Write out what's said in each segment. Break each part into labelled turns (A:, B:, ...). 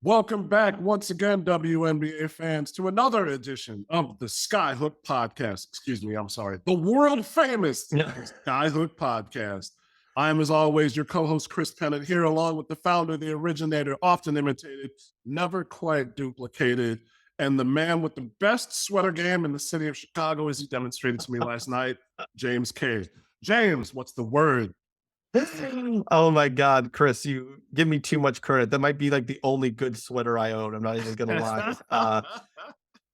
A: Welcome back once again, WNBA fans, to another edition of the Skyhook Podcast. Excuse me, I'm sorry. The world famous Skyhook Podcast. I am, as always, your co-host, Chris Pennant, here along with the founder, the originator, often imitated, never quite duplicated, and the man with the best sweater game in the city of Chicago, as he demonstrated to me last night, James Kay. James, what's the word?
B: Oh my God, Chris, you give me too much credit. That might be like the only good sweater I own. I'm not even gonna lie.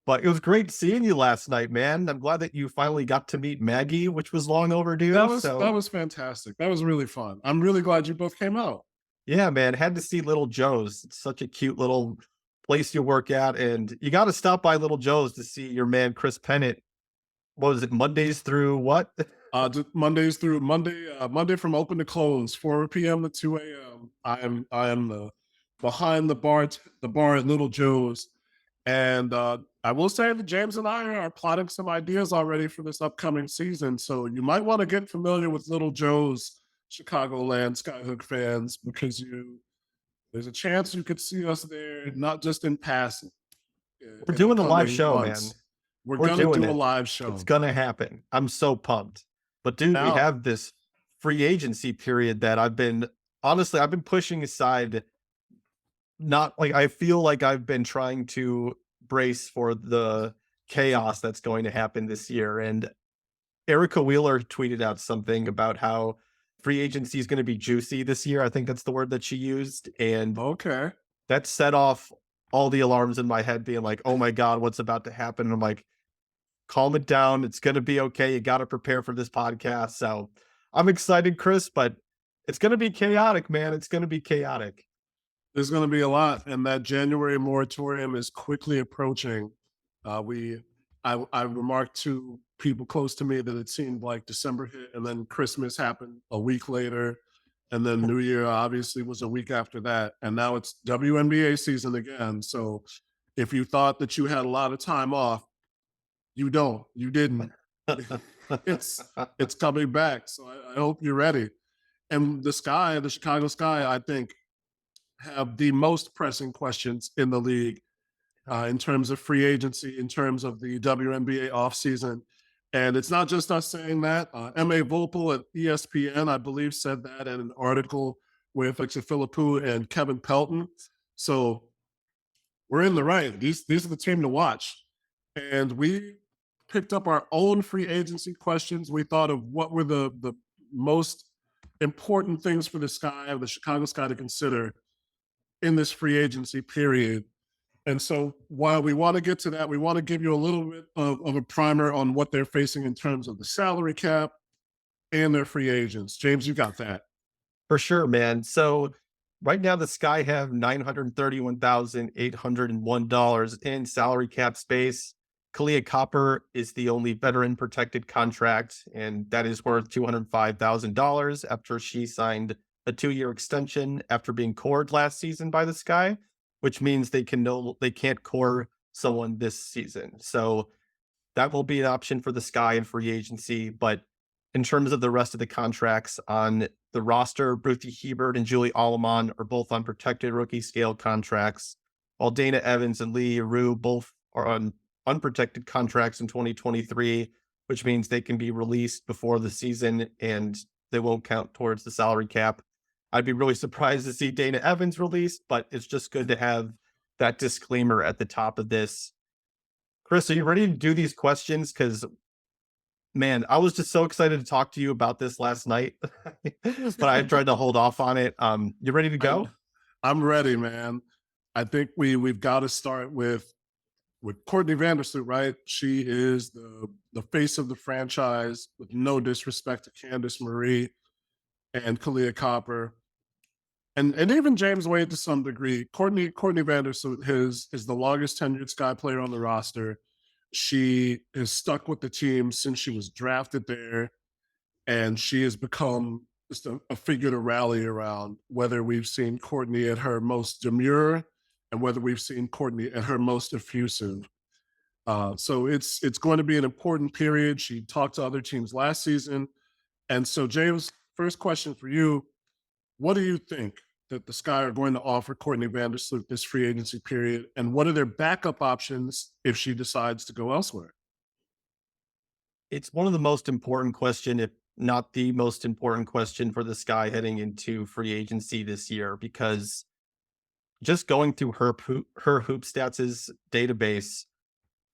B: But it was great seeing you last night, man. I'm glad that you finally got to meet Maggie, which was long overdue.
A: That was fantastic. That was really fun. I'm really glad you both came out.
B: Yeah, man, had to see Little Joe's. It's such a cute little place you work at, and you got to stop by Little Joe's to see your man Chris Pennant. What was it? Mondays through what?
A: Mondays through Monday from open to close, 4 p.m. to 2 a.m. I am the behind the bar at Little Joe's, and I will say that James and I are plotting some ideas already for this upcoming season. So you might want to get familiar with Little Joe's, Chicagoland Skyhook fans, because there's a chance you could see us there, not just in passing.
B: We're
A: In the
B: doing a live
A: coming
B: show,
A: months.
B: man.
A: We're
B: We're
A: gonna
B: doing
A: do a
B: it.
A: live show.
B: It's gonna happen. I'm so pumped. But dude, we
A: Now,
B: have this free agency period that I've been pushing aside. Not like I feel like I've been trying to brace for the chaos that's going to happen this year. And Erica Wheeler tweeted out something about how free agency is going to be juicy this year. I think that's the word that she used. And
A: okay.
B: that set off all the alarms in my head, being like, oh my God, what's about to happen? And I'm like, calm it down. It's going to be okay. You got to prepare for this podcast. So I'm excited, Chris, but it's going to be chaotic, man. It's going to be chaotic.
A: There's going to be a lot, and that January moratorium is quickly approaching. I remarked to people close to me that it seemed like December hit, and then Christmas happened a week later, and then New Year obviously was a week after that, and now it's WNBA season again. So if you thought that you had a lot of time off, you don't. You didn't. it's it's coming back. So I hope you're ready. And the Chicago Sky, I think, have the most pressing questions in the league in terms of free agency, in terms of the WNBA offseason. And it's not just us saying that. M.A. Volpel at ESPN, I believe, said that in an article with Alexia Philippou and Kevin Pelton. So we're in the right. These are the team to watch. And we picked up our own free agency questions. We thought of what were the most important things for the Chicago Sky to consider in this free agency period. And so while we want to get to that, we want to give you a little bit of a primer on what they're facing in terms of the salary cap and their free agents. James, you got that.
B: For sure, man. So right now the Sky have $931,801 in salary cap space. Kalia Copper is the only veteran protected contract, and that is worth $205,000 after she signed a 2-year extension after being cored last season by the Sky, which means they can't core someone this season. So that will be an option for the Sky in free agency. But in terms of the rest of the contracts on the roster, Ruthie Hebert and Julie Alleman are both on protected rookie scale contracts, while Dana Evans and Lee Rue both are on unprotected contracts in 2023, which means they can be released before the season and they won't count towards the salary cap. I'd be really surprised to see Dana Evans released, but it's just good to have that disclaimer at the top of this. Chris, are you ready to do these questions? Because, man, I was just so excited to talk to you about this last night, but I tried to hold off on it. You ready to go?
A: I'm ready, man. I think we've got to start with Courtney Vandersloot, right? She is the face of the franchise, with no disrespect to Candace Marie and Kalia Copper, and even James Wade to some degree. Courtney Vandersloot is the longest tenured Sky player on the roster. She is stuck with the team since she was drafted there, and she has become just a figure to rally around, whether we've seen Courtney at her most demure and whether we've seen Courtney at her most effusive. So it's going to be an important period. She talked to other teams last season. And so, James, first question for you. What do you think? that the Sky are going to offer Courtney Vandersloot this free agency period? And what are their backup options if she decides to go elsewhere?
B: It's one of the most important question, if not the most important question for the Sky heading into free agency this year, because just going through her hoop stats' database,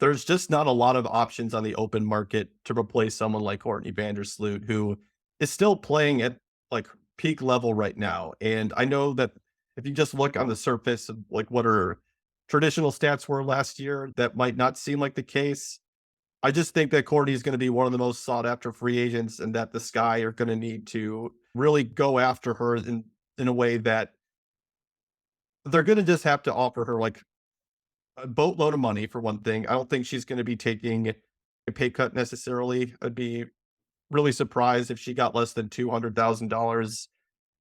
B: there's just not a lot of options on the open market to replace someone like Courtney Vandersloot, who is still playing at like peak level right now. And I know that if you just look on the surface of like what her traditional stats were last year, that might not seem like the case. I just think that Courtney is going to be one of the most sought after free agents, and that the Sky are going to need to really go after her in a way that they're going to just have to offer her like a boatload of money for one thing. I don't think she's going to be taking a pay cut necessarily. I'd be really surprised if she got less than $200,000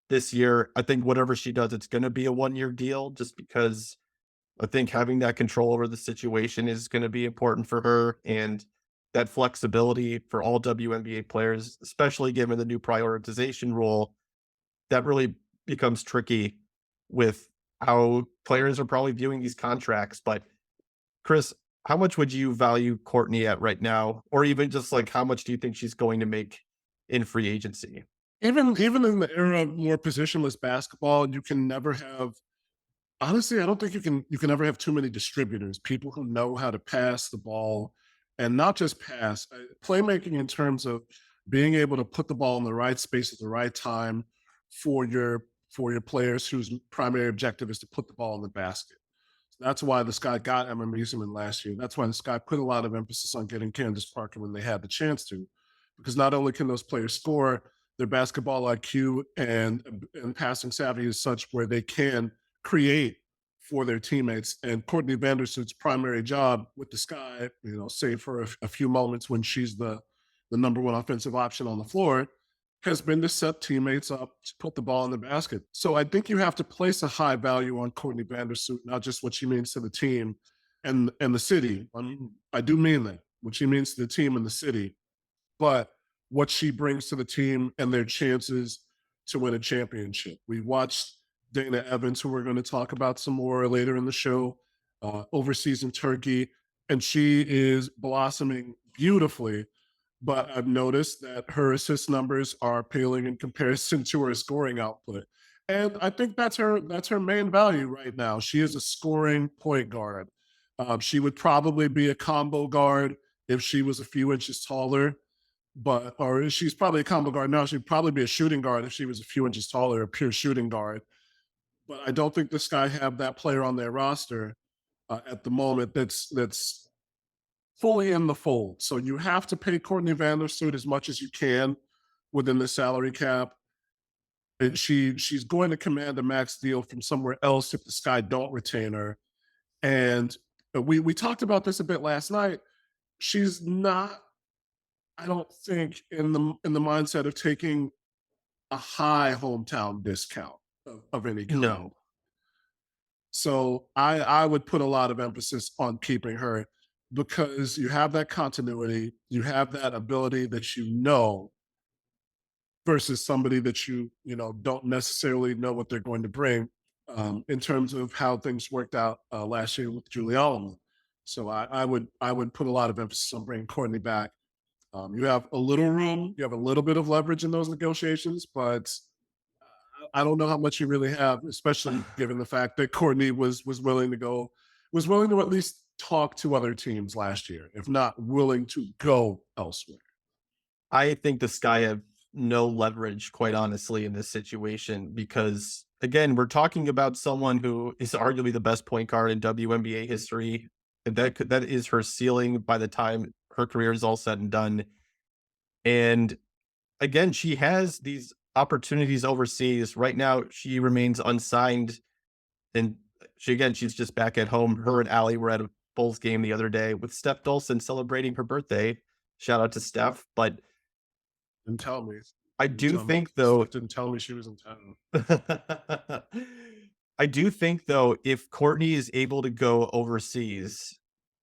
B: this year. I think whatever she does, it's going to be a 1 year deal, just because I think having that control over the situation is going to be important for her, and that flexibility for all WNBA players, especially given the new prioritization rule, that really becomes tricky with how players are probably viewing these contracts. But Chris, how much would you value Courtney at right now? Or even just like how much do you think she's going to make in free agency?
A: Even in the era of more positionless basketball, you can never have honestly, I don't think you can ever have too many distributors, people who know how to pass the ball and not just pass, playmaking in terms of being able to put the ball in the right space at the right time for your players whose primary objective is to put the ball in the basket. That's why the Sky got Emma Museman last year. That's why the Sky put a lot of emphasis on getting Candace Parker when they had the chance to, because not only can those players score, their basketball IQ and passing savvy is such where they can create for their teammates. And Courtney Vandersloot's primary job with the Sky, save for a few moments when she's the number one offensive option on the floor, has been to set teammates up to put the ball in the basket. So I think you have to place a high value on Courtney Vandersloot, not just what she means to the team and the city. I do mean that, what she means to the team and the city, but what she brings to the team and their chances to win a championship. We watched Dana Evans, who we're going to talk about some more later in the show, overseas in Turkey, and she is blossoming beautifully. But I've noticed that her assist numbers are paling in comparison to her scoring output. And I think that's her main value right now. She is a scoring point guard. She would probably be a combo guard if she was a few inches taller, but or she's probably a combo guard now. She'd probably be a shooting guard if she was a few inches taller, a pure shooting guard. But I don't think the Sky have that player on their roster at the moment that's fully in the fold. So you have to pay Courtney Vandersloot as much as you can within the salary cap. And she's going to command a max deal from somewhere else if the Sky don't retain her. And we talked about this a bit last night. She's not, I don't think, in the mindset of taking a high hometown discount of any kind.
B: No.
A: So I would put a lot of emphasis on keeping her because you have that continuity, you have that ability that versus somebody that don't necessarily know what they're going to bring in terms of how things worked out last year with Julie Allman. So I would put a lot of emphasis on bringing Courtney back. You have a little room, you have a little bit of leverage in those negotiations, but I don't know how much you really have, especially given the fact that Courtney was willing to at least talk to other teams last year, if not willing to go elsewhere.
B: I think the Sky have no leverage, quite honestly, in this situation, because again, we're talking about someone who is arguably the best point guard in WNBA history. And that is her ceiling by the time her career is all said and done. And again, she has these opportunities overseas. Right now, she remains unsigned, and she's just back at home. Her and Allie were at a Bulls game the other day with Steph Dolson celebrating her birthday. Shout out to Steph. But
A: Didn't tell me.
B: I
A: Didn't
B: do
A: tell me.
B: think though,
A: Steph didn't tell me she was in town.
B: I do think though, if Courtney is able to go overseas,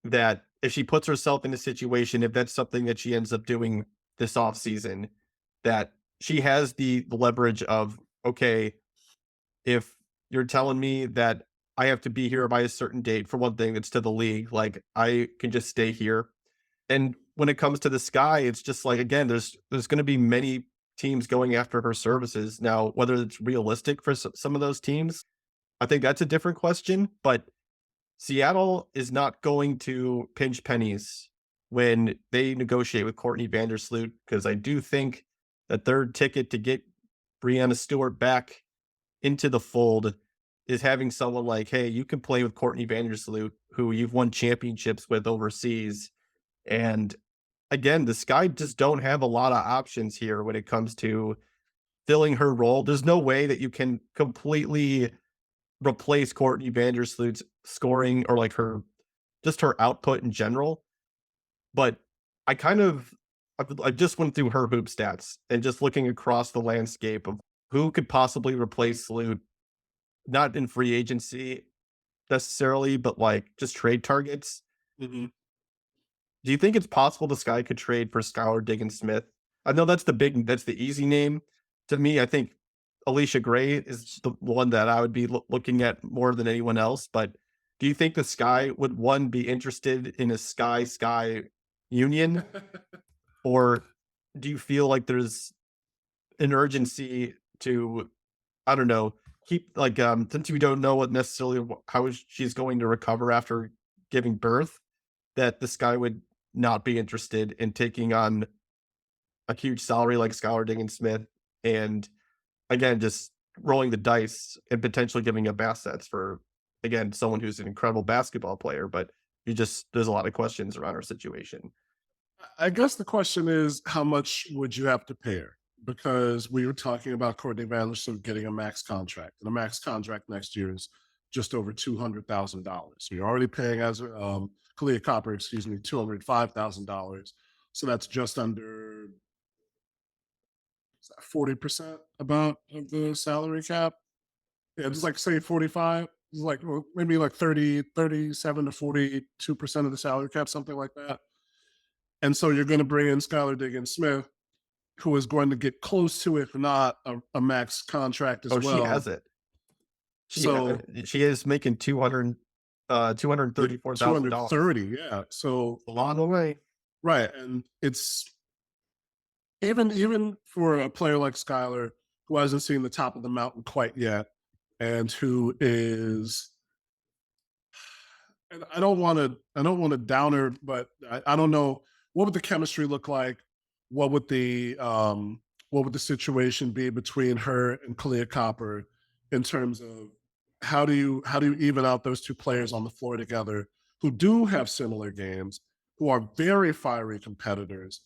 B: that if she puts herself in a situation, if that's something that she ends up doing this off season, that she has the leverage of, okay, if you're telling me that I have to be here by a certain date. For one thing, it's to the league. Like I can just stay here. And when it comes to the Sky, it's just like again, there's going to be many teams going after her services now. Whether it's realistic for some of those teams, I think that's a different question. But Seattle is not going to pinch pennies when they negotiate with Courtney Vandersloot because I do think that their ticket to get Brianna Stewart back into the fold is having someone like, hey, you can play with Courtney Vandersloot, who you've won championships with overseas. And again, the Sky just don't have a lot of options here when it comes to filling her role. There's no way that you can completely replace Courtney Vandersloot's scoring or like her just her output in general. But I kind of I just went through her hoop stats and just looking across the landscape of who could possibly replace Sloot, not in free agency necessarily, but like just trade targets.
A: Mhm.
B: Do you think it's possible the Sky could trade for Skylar Diggins Smith? I know that's the easy name. To me, I think Alicia Gray is the one that I would be looking at more than anyone else. But do you think the Sky would one be interested in a Sky union, or do you feel like there's an urgency to I don't know keep like since we don't know what necessarily how she's going to recover after giving birth, that the Sky would not be interested in taking on a huge salary like Skylar Diggins Smith and again, just rolling the dice and potentially giving up assets for, again, someone who's an incredible basketball player, but you just there's a lot of questions around her situation.
A: I guess the question is, how much would you have to pay her? Because we were talking about Courtney Vandersloot getting a max contract, and a max contract next year is just over $200,000. So you're already paying as Kalia Copper, excuse me, $205,000. So that's just under 40% about of the salary cap. Yeah, just like say 45. It's like well, maybe like 30, 37 to 42% of the salary cap, something like that. And so you're going to bring in Skylar Diggins Smith, who is going to get close to, if not a max contract as
B: Oh, she
A: well.
B: has it.
A: So
B: She is making 200 $234,000.
A: 230, yeah. So
B: A lot away.
A: right, and it's even for a player like Skylar who hasn't seen the top of the mountain quite yet, and who is and I don't want to downer, but I don't know what would the chemistry look like. What would the situation be between her and Kalia Copper in terms of how do you even out those two players on the floor together who do have similar games, who are very fiery competitors.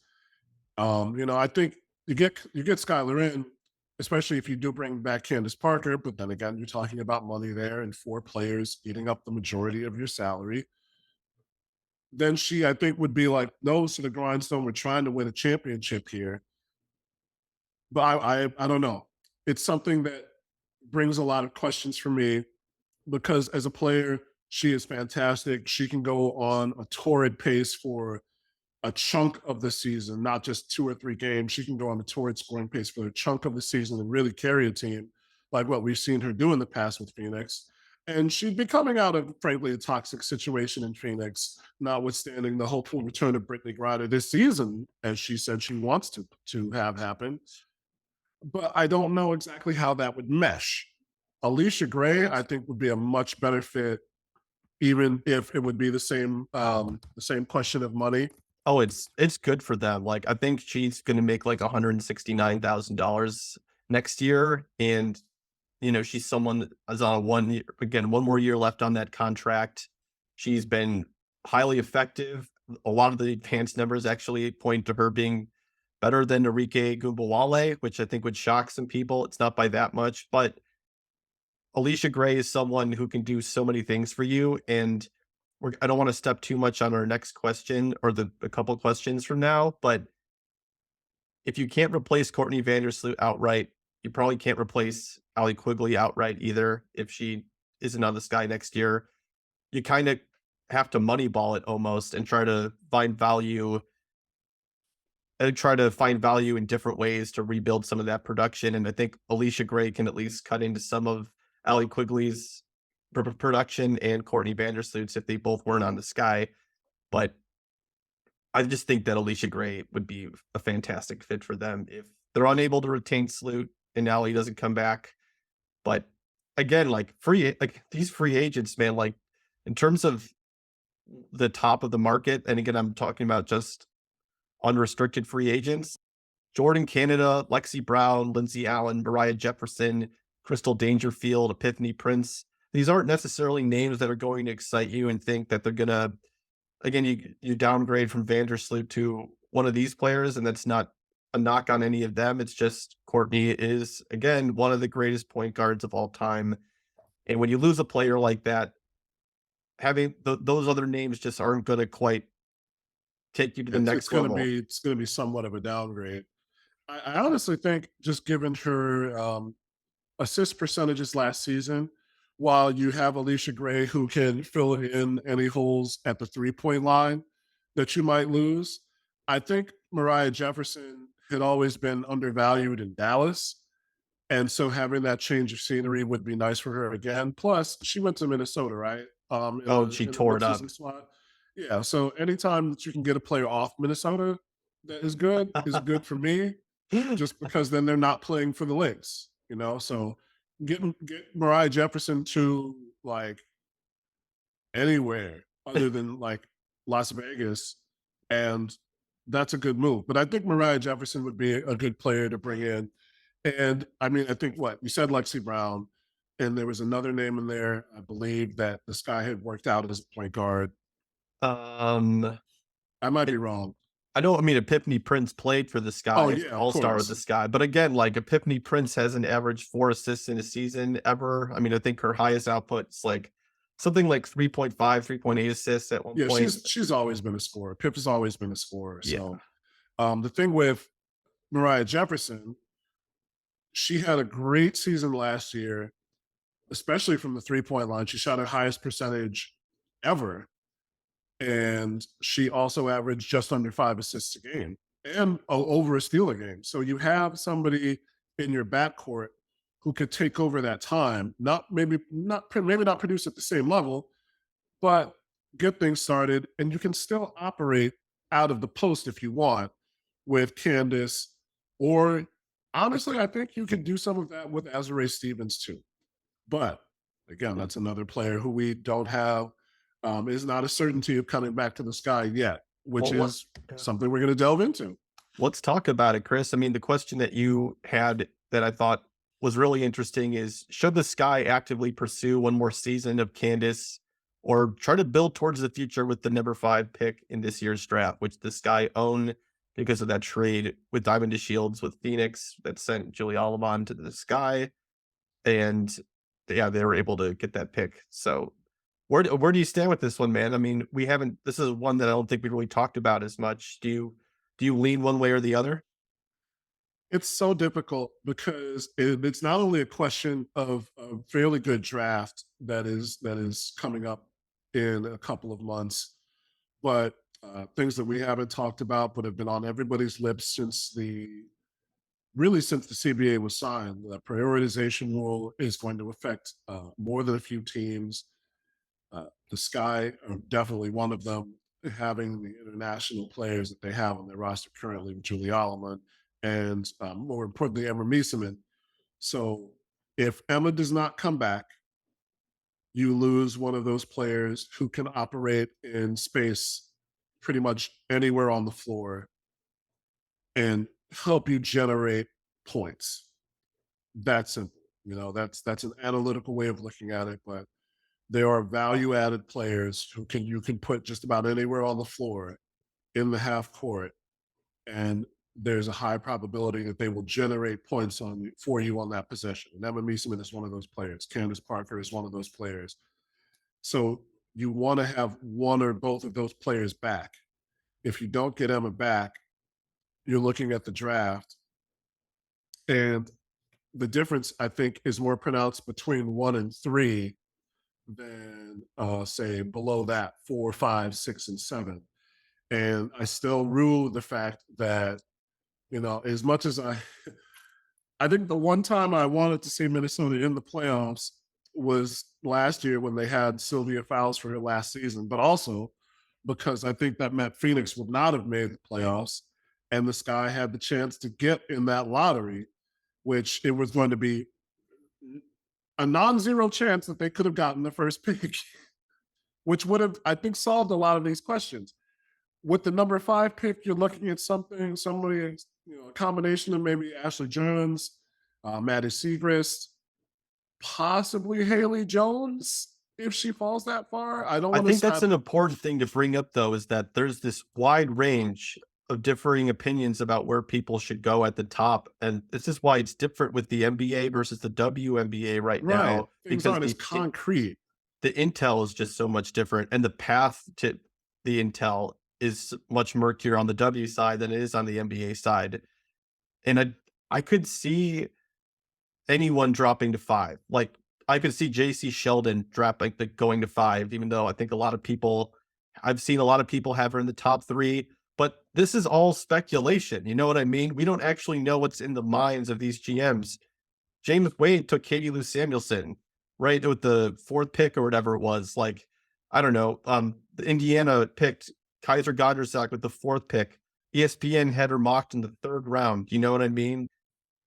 A: I think you get Skylar in, especially if you do bring back Candace Parker, but then again, you're talking about money there and four players eating up the majority of your salary. Then she, I think, would be like nose to the grindstone. We're trying to win a championship here. But I don't know. It's something that brings a lot of questions for me because as a player, she is fantastic. She can go on a torrid pace for a chunk of the season, not just two or three games. She can go on a torrid scoring pace for a chunk of the season and really carry a team like what we've seen her do in the past with Phoenix. And she'd be coming out of, frankly, a toxic situation in Phoenix, notwithstanding the hopeful return of Brittany Griner this season, as she said she wants to have happen. But I don't know exactly how that would mesh. Alicia Gray, I think, would be a much better fit, even if it would be the same question of money.
B: Oh, it's good for them. Like I think she's gonna make like $169,000 next year. And she's someone that is on one more year left on that contract. She's been highly effective. A lot of the advanced numbers actually point to her being better than Enrique Gumbawale, which I think would shock some people. It's not by that much, but Alicia Gray is someone who can do so many things for you. And I don't want to step too much on our next question or a couple questions from now, but if you can't replace Courtney Vandersloot outright, you probably can't replace Ali Quigley outright either if she isn't on the Sky next year. You kind of have to moneyball it almost and try to find value in different ways to rebuild some of that production. And I think Alicia Gray can at least cut into some of Allie Quigley's production and Courtney Vandersloot's if they both weren't on the Sky. But I just think that Alicia Gray would be a fantastic fit for them if they're unable to retain Sloot and Allie doesn't come back. But again, like these free agents, man, like in terms of the top of the market, and again, I'm talking about just unrestricted free agents. Jordan Canada, Lexi Brown, Lindsay Allen, Mariah Jefferson, Crystal Dangerfield, Epiphany Prince. These aren't necessarily names that are going to excite you and think that they're gonna again, you downgrade from Vandersloot to one of these players, and that's not a knock on any of them. It's just Courtney is again one of the greatest point guards of all time. And when you lose a player like that, having those other names just aren't going to quite take you to the
A: It's
B: next
A: gonna
B: level.
A: be somewhat of a downgrade. I honestly think just given her assist percentages last season, while you have Alicia Gray who can fill in any holes at the 3-point line that you might lose, I think Mariah Jefferson had always been undervalued in Dallas. And so having that change of scenery would be nice for her again. Plus, she went to Minnesota, right?
B: Oh, she
A: In the
B: tore it up.
A: midseason slot. Yeah. So anytime that you can get a player off Minnesota that is good for me, just because then they're not playing for the Lynx, you know. So get Mariah Jefferson to like anywhere other than like Las Vegas, and that's a good move. But I think Mariah Jefferson would be a good player to bring in. And I mean, I think what you said, Lexi Brown, and there was another name in there, I believe that this guy had worked out as a point guard.
B: Um,
A: I might
B: it,
A: be wrong.
B: I know. I mean, Epiphany Prince played for the
A: Oh
B: Sky,
A: yeah, of
B: All Star with the
A: course.
B: Sky. But again, like Epiphany Prince hasn't averaged 4 assists in a season ever. I mean, I think her highest output's like something like 3.5, 3.8 assists at one
A: Yeah,
B: point.
A: she's always been a scorer. Pip has always been a scorer.
B: Yeah.
A: So the thing with Mariah Jefferson, she had a great season last year, especially from the 3-point line. She shot her highest percentage ever. And she also averaged just under 5 assists a game and over a steal a game. So you have somebody in your backcourt who could take over that time, maybe not produce at the same level, but get things started. And you can still operate out of the post if you want with Candace. Or honestly, I think you can do some of that with Azure Stevens too. But again, that's another player who we don't have, is not a certainty of coming back to the Sky yet, which
B: Well, what?
A: is something we're going to delve into.
B: Let's talk about it, Chris. I mean, the question that you had that I thought was really interesting is should the Sky actively pursue one more season of Candace or try to build towards the future with the number 5 pick in this year's draft, which the Sky own because of that trade with Diamond to Shields with Phoenix that sent Julie Alabon to the Sky. And yeah, they were able to get that pick. So where do you stand with this one, man? I mean, we haven't this is one that I don't think we really talked about as much. Do you lean one way or the other?
A: It's so difficult because it's not only a question of a fairly good draft that is coming up in a couple of months, but things that we haven't talked about but have been on everybody's lips since the CBA was signed. The prioritization rule is going to affect more than a few teams. The Sky are definitely one of them, having the international players that they have on their roster currently with Julie Allen and more importantly, Emma Mieseman. So if Emma does not come back, you lose one of those players who can operate in space pretty much anywhere on the floor and help you generate points. That's simple. You know, that's an analytical way of looking at it, but there are value added players who you can put just about anywhere on the floor in the half court, and there's a high probability that they will generate points for you on that possession. And Emma Mieseman is one of those players. Candace Parker is one of those players. So you want to have one or both of those players back. If you don't get Emma back, you're looking at the draft, and the difference I think is more pronounced between 1 and 3 than say below that 4, 5, 6, and 7. And I still rue the fact that, you know, as much as I think the one time I wanted to see Minnesota in the playoffs was last year when they had Sylvia Fowles for her last season, but also because I think that meant Phoenix would not have made the playoffs, and the Sky had the chance to get in that lottery, which it was going to be a non-zero chance that they could have gotten the first pick, which would have, I think, solved a lot of these questions. With the number 5 pick, you're looking at somebody, a combination of maybe Ashley Jones, Maddie Segrist, possibly Haley Jones if she falls that far. I don't
B: I
A: want to
B: think that's
A: stop.
B: an important thing to bring up, though, is that there's this wide range of differing opinions about where people should go at the top. And this is why it's different with the NBA versus the WNBA right
A: Right.
B: now,
A: Things
B: because
A: aren't as concrete.
B: the intel is just so much different. And the path to the intel is much murkier on the W side than it is on the NBA side. And I could see anyone dropping to 5. Like, I could see JC Sheldon dropping, like, going to 5, even though I think I've seen a lot of people have her in the top 3, but this is all speculation, you know what I mean? We don't actually know what's in the minds of these GMs. James Wade took Katie Lou Samuelson, right, with the 4th pick or whatever it was, like, I don't know, the Indiana picked Kaiser Godrzak with the 4th pick. ESPN had her mocked in the 3rd round, you know what I mean?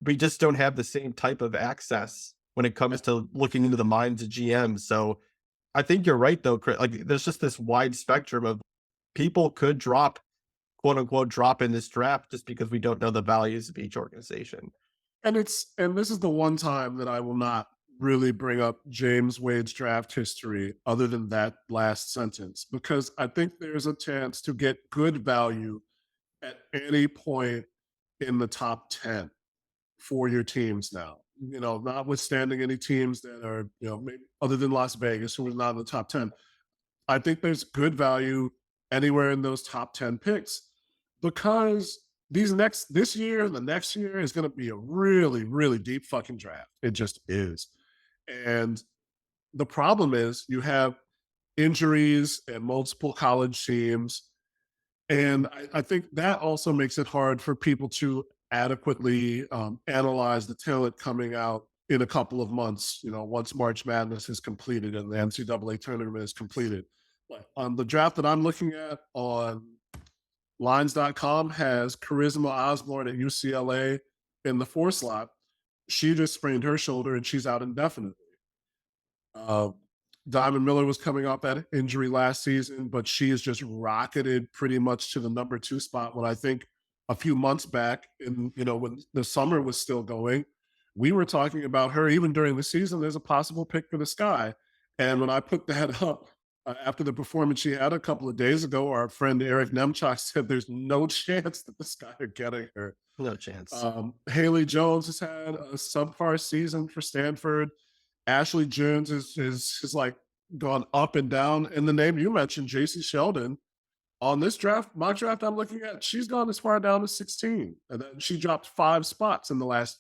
B: We just don't have the same type of access when it comes to looking into the minds of GMs. So I think you're right though, Chris. Like, there's just this wide spectrum of people could drop, quote unquote, drop in this draft just because we don't know the values of each organization.
A: And this is the one time that I will not really bring up James Wade's draft history other than that last sentence, because I think there's a chance to get good value at any point in the top 10 for your teams now. Notwithstanding any teams that are, maybe other than Las Vegas, who is not in the top 10. I think there's good value anywhere in those top 10 picks because this year and the next year is going to be a really, really deep fucking draft. It just is. And the problem is you have injuries and multiple college teams. And I think that also makes it hard for people to adequately analyze the talent coming out in a couple of months, once March Madness is completed and the NCAA tournament is completed. But the draft that I'm looking at on lines.com has Charisma Osborne at UCLA in the 4 slot. She just sprained her shoulder and she's out indefinitely. Uh, Diamond Miller was coming off that injury last season, but she has just rocketed pretty much to the number 2 spot. When I think a few months back, when the summer was still going, we were talking about her even during the season. There's a possible pick for the Sky, and when I put that up after the performance she had a couple of days ago, our friend Eric Nemchak said there's no chance that the Sky are getting her.
B: No chance.
A: Haley Jones has had a subpar season for Stanford. Ashley Jones is like gone up and down. And the name you mentioned, JC Sheldon, on this mock draft I'm looking at, she's gone as far down as 16. And then she dropped 5 spots in the last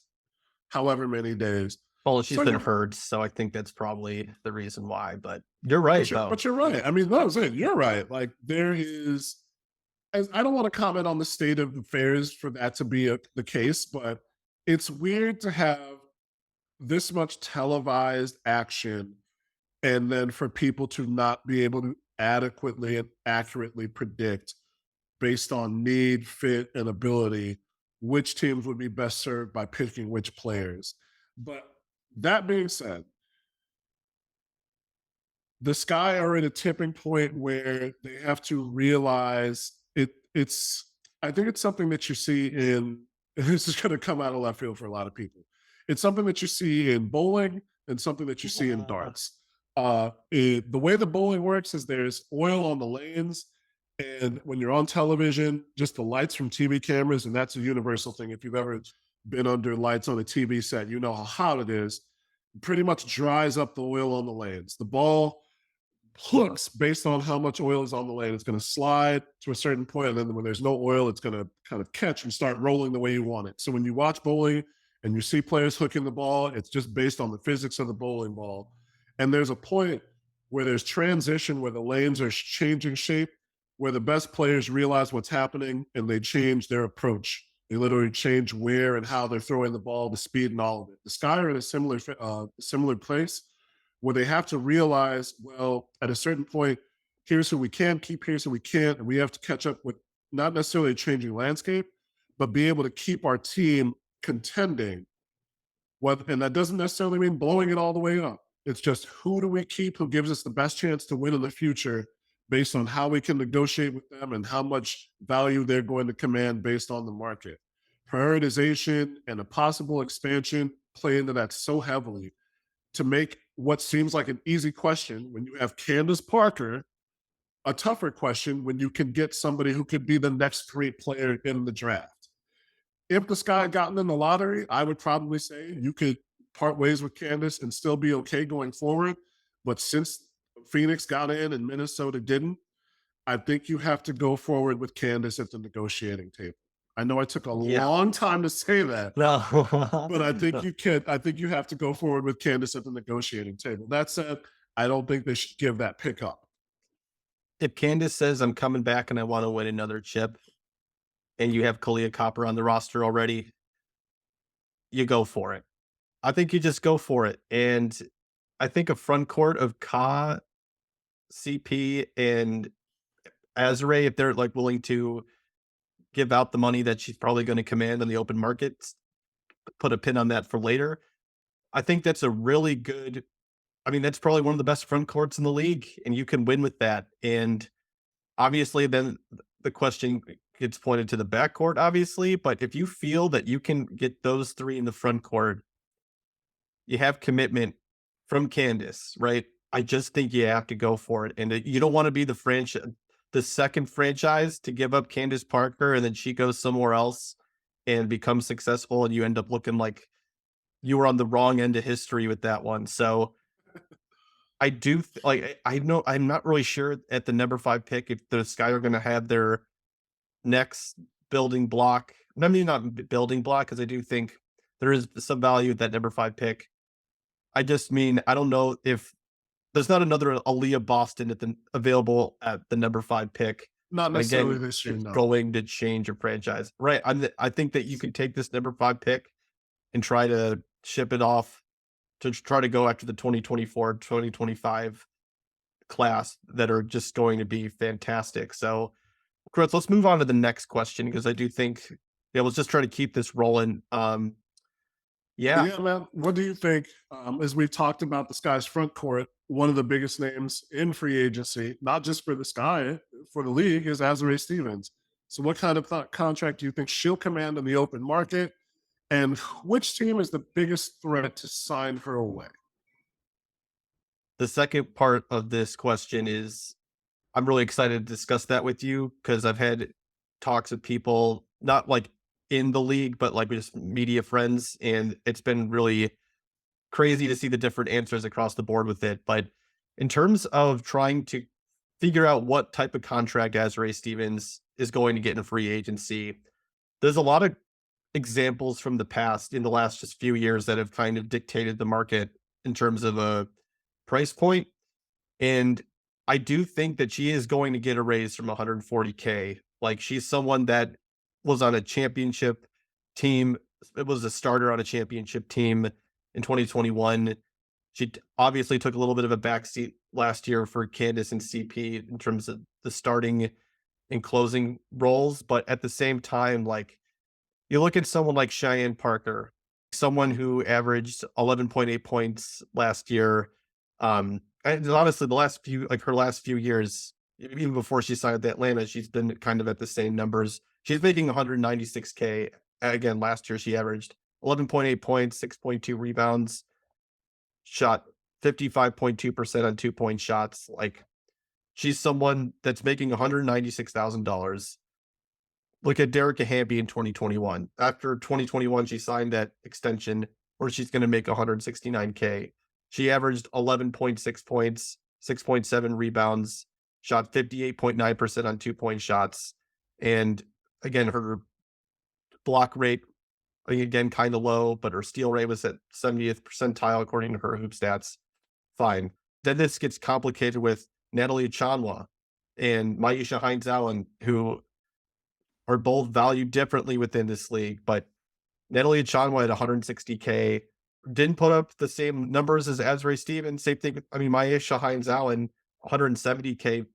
A: however many days.
B: Well, she's
A: So
B: been hurt, so I think that's probably the reason why. But you're right, though.
A: But you're right. I mean, that was it. You're right. Like, there is, I don't want to comment on the state of affairs for that to be the case, but it's weird to have this much televised action and then for people to not be able to adequately and accurately predict based on need, fit, and ability which teams would be best served by picking which players. But that being said, the Sky are at a tipping point where they have to realize I think it's something that you see in this is going to come out of left field for a lot of people. It's something that you see in bowling and something that you see in darts. The way the bowling works is there's oil on the lanes, and when you're on television, just the lights from TV cameras, and that's a universal thing. If you've ever been under lights on a TV set, you know how hot it is. It pretty much dries up the oil on the lanes. The ball hooks based on how much oil is on the lane. It's going to slide to a certain point, and then when there's no oil, it's going to kind of catch and start rolling the way you want it. So when you watch bowling and you see players hooking the ball, it's just based on the physics of the bowling ball. And there's a point where there's transition, where the lanes are changing shape, where the best players realize what's happening and they change their approach. They literally change where and how they're throwing the ball, the speed, and all of it. The Sky are in a similar place where they have to realize, well, at a certain point, here's who we can keep, here's who we can't, and we have to catch up with not necessarily a changing landscape, but be able to keep our team contending. And that doesn't necessarily mean blowing it all the way up. It's just who do we keep who gives us the best chance to win in the future based on how we can negotiate with them and how much value they're going to command based on the market. Prioritization and a possible expansion play into that so heavily to make what seems like an easy question when you have Candace Parker a tougher question when you can get somebody who could be the next great player in the draft. If the sky had gotten in the lottery, I would probably say you could part ways with Candace and still be okay going forward. But since Phoenix got in and Minnesota didn't, I think you have to go forward with Candace at the negotiating table. I know I took a
B: Yeah.
A: long time to say that,
B: No.
A: but I think
B: No.
A: you can. I think you have to go forward with Candace at the negotiating table. That said, I don't think they should give that pick up.
B: If Candace says I'm coming back and I want to win another chip, and you have Kalia Copper on the roster already, you go for it. I think you just go for it. And I think a front court of Ka, CP, and Azure, if they're like willing to give out the money that she's probably going to command on the open markets, put a pin on that for later. I think that's a really good. I mean, that's probably one of the best front courts in the league, and you can win with that. And obviously, then the question gets pointed to the backcourt, obviously. But if you feel that you can get those three in the front court, you have commitment from Candace, right? I just think you have to go for it. And you don't want to be the second franchise to give up Candace Parker and then she goes somewhere else and becomes successful and you end up looking like you were on the wrong end of history with that one. So I do like I know I'm not really sure at the number 5 pick if the Sky are going to have their next building block. I mean, not building block because I do think there is some value at that number 5 pick. I just mean I don't know if there's not another Aaliyah Boston available at the number 5 pick.
A: Not
B: And
A: necessarily
B: again,
A: this year,
B: it's
A: no.
B: going to change your franchise, right? I think that you can take this number 5 pick and try to ship it off to try to go after the 2024, 2025 class that are just going to be fantastic. So, Chris, let's move on to the next question because I do think, yeah, let's just try to keep this rolling. Yeah,
A: Yeah, man. What do you think? As we've talked about the Sky's front court, one of the biggest names in free agency, not just for the Sky, for the league, is Azure Stevens. So, what kind of contract do you think she'll command in the open market? And which team is the biggest threat to sign her away?
B: the second part of this question is I'm really excited to discuss that with you because I've had talks with people, not like in the league, but like just media friends. And it's been really crazy to see the different answers across the board with it. But in terms of trying to figure out what type of contract Azure Stevens is going to get in free agency, there's a lot of examples from the past in the last just few years that have kind of dictated the market in terms of a price point. And I do think that she is going to get a raise from 140K. Like she's someone that was on a championship team. It was a starter on a championship team in 2021. She obviously took a little bit of a backseat last year for Candace and CP in terms of the starting and closing roles. But at the same time, like you look at someone like Cheyenne Parker, someone who averaged 11.8 points last year. And honestly, her last few years, even before she signed with Atlanta, she's been kind of at the same numbers. She's making 196K. Again, last year she averaged 11.8 points, 6.2 rebounds, shot 55.2% on 2-point shots. Like she's someone that's making $196,000. Look at Derek Hamby in 2021. After 2021, she signed that extension where she's going to make 169K. She averaged 11.6 points, 6.7 rebounds, shot 58.9% on 2-point shots. And again, her block rate, again, kind of low, but her steal rate was at 70th percentile according to her hoop stats. Fine. Then this gets complicated with Natalie Chanwa and Maisha Hines Allen, who are both valued differently within this league. But Natalie Chanwa at 160K didn't put up the same numbers as Azrae Stevens. Same thing. I mean, Maisha Hines Allen, 170K.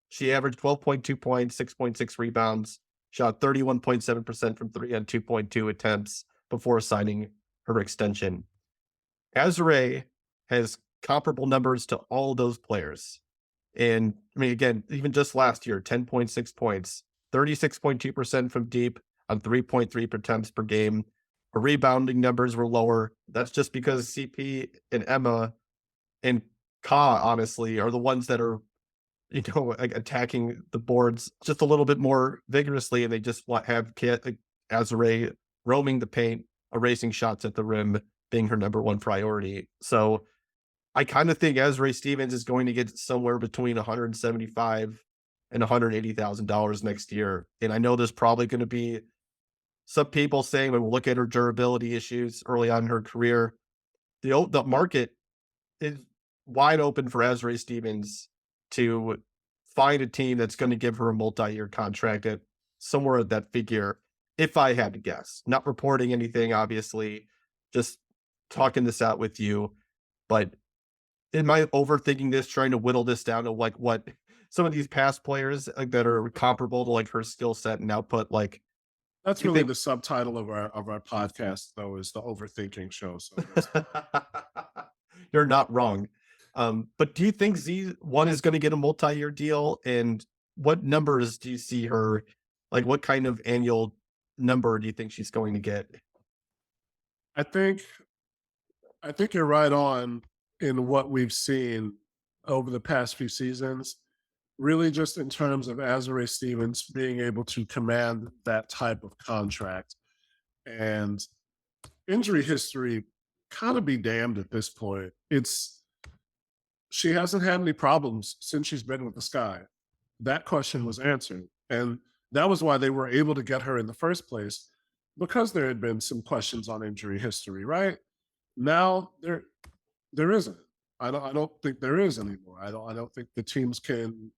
B: She averaged 12.2 points, 6.6 rebounds, shot 31.7% from three on 2.2 attempts before signing her extension. Azrae has comparable numbers to all those players. And I mean, again, even just last year, 10.6 points, 36.2% from deep on 3.3 attempts per game. Her rebounding numbers were lower. That's just because CP and Emma and Ka, honestly, are the ones that are, like attacking the boards just a little bit more vigorously. And they just have Azrae roaming the paint, erasing shots at the rim, being her number one priority. So I kind of think Azrae Stevens is going to get somewhere between 175 and $180,000 next year. And I know there's probably going to be some people saying when we look at her durability issues early on in her career, the market is wide open for Azrae Stevens to find a team that's going to give her a multi-year contract at somewhere at that figure. If I had to guess, not reporting anything, obviously, just talking this out with you, but am I overthinking this, trying to whittle this down to like what some of these past players like that are comparable to like her skill set and output? Like,
A: That's
B: do you
A: really
B: think
A: the subtitle of our podcast, though, is the overthinking show. So that's
B: you're not wrong? But do you think Z1 is going to get a multi-year deal? And what numbers do you see her? Like, what kind of annual number do you think she's going to get?
A: I think I think you're right on in what we've seen over the past few seasons. Really, just in terms of Azare Stevens being able to command that type of contract, and injury history kind of be damned at this point. It's She hasn't had any problems since she's been with the Sky. That question was answered, and that was why they were able to get her in the first place, because there had been some questions on injury history. Right now, there isn't. I don't think there is anymore. I don't think the teams can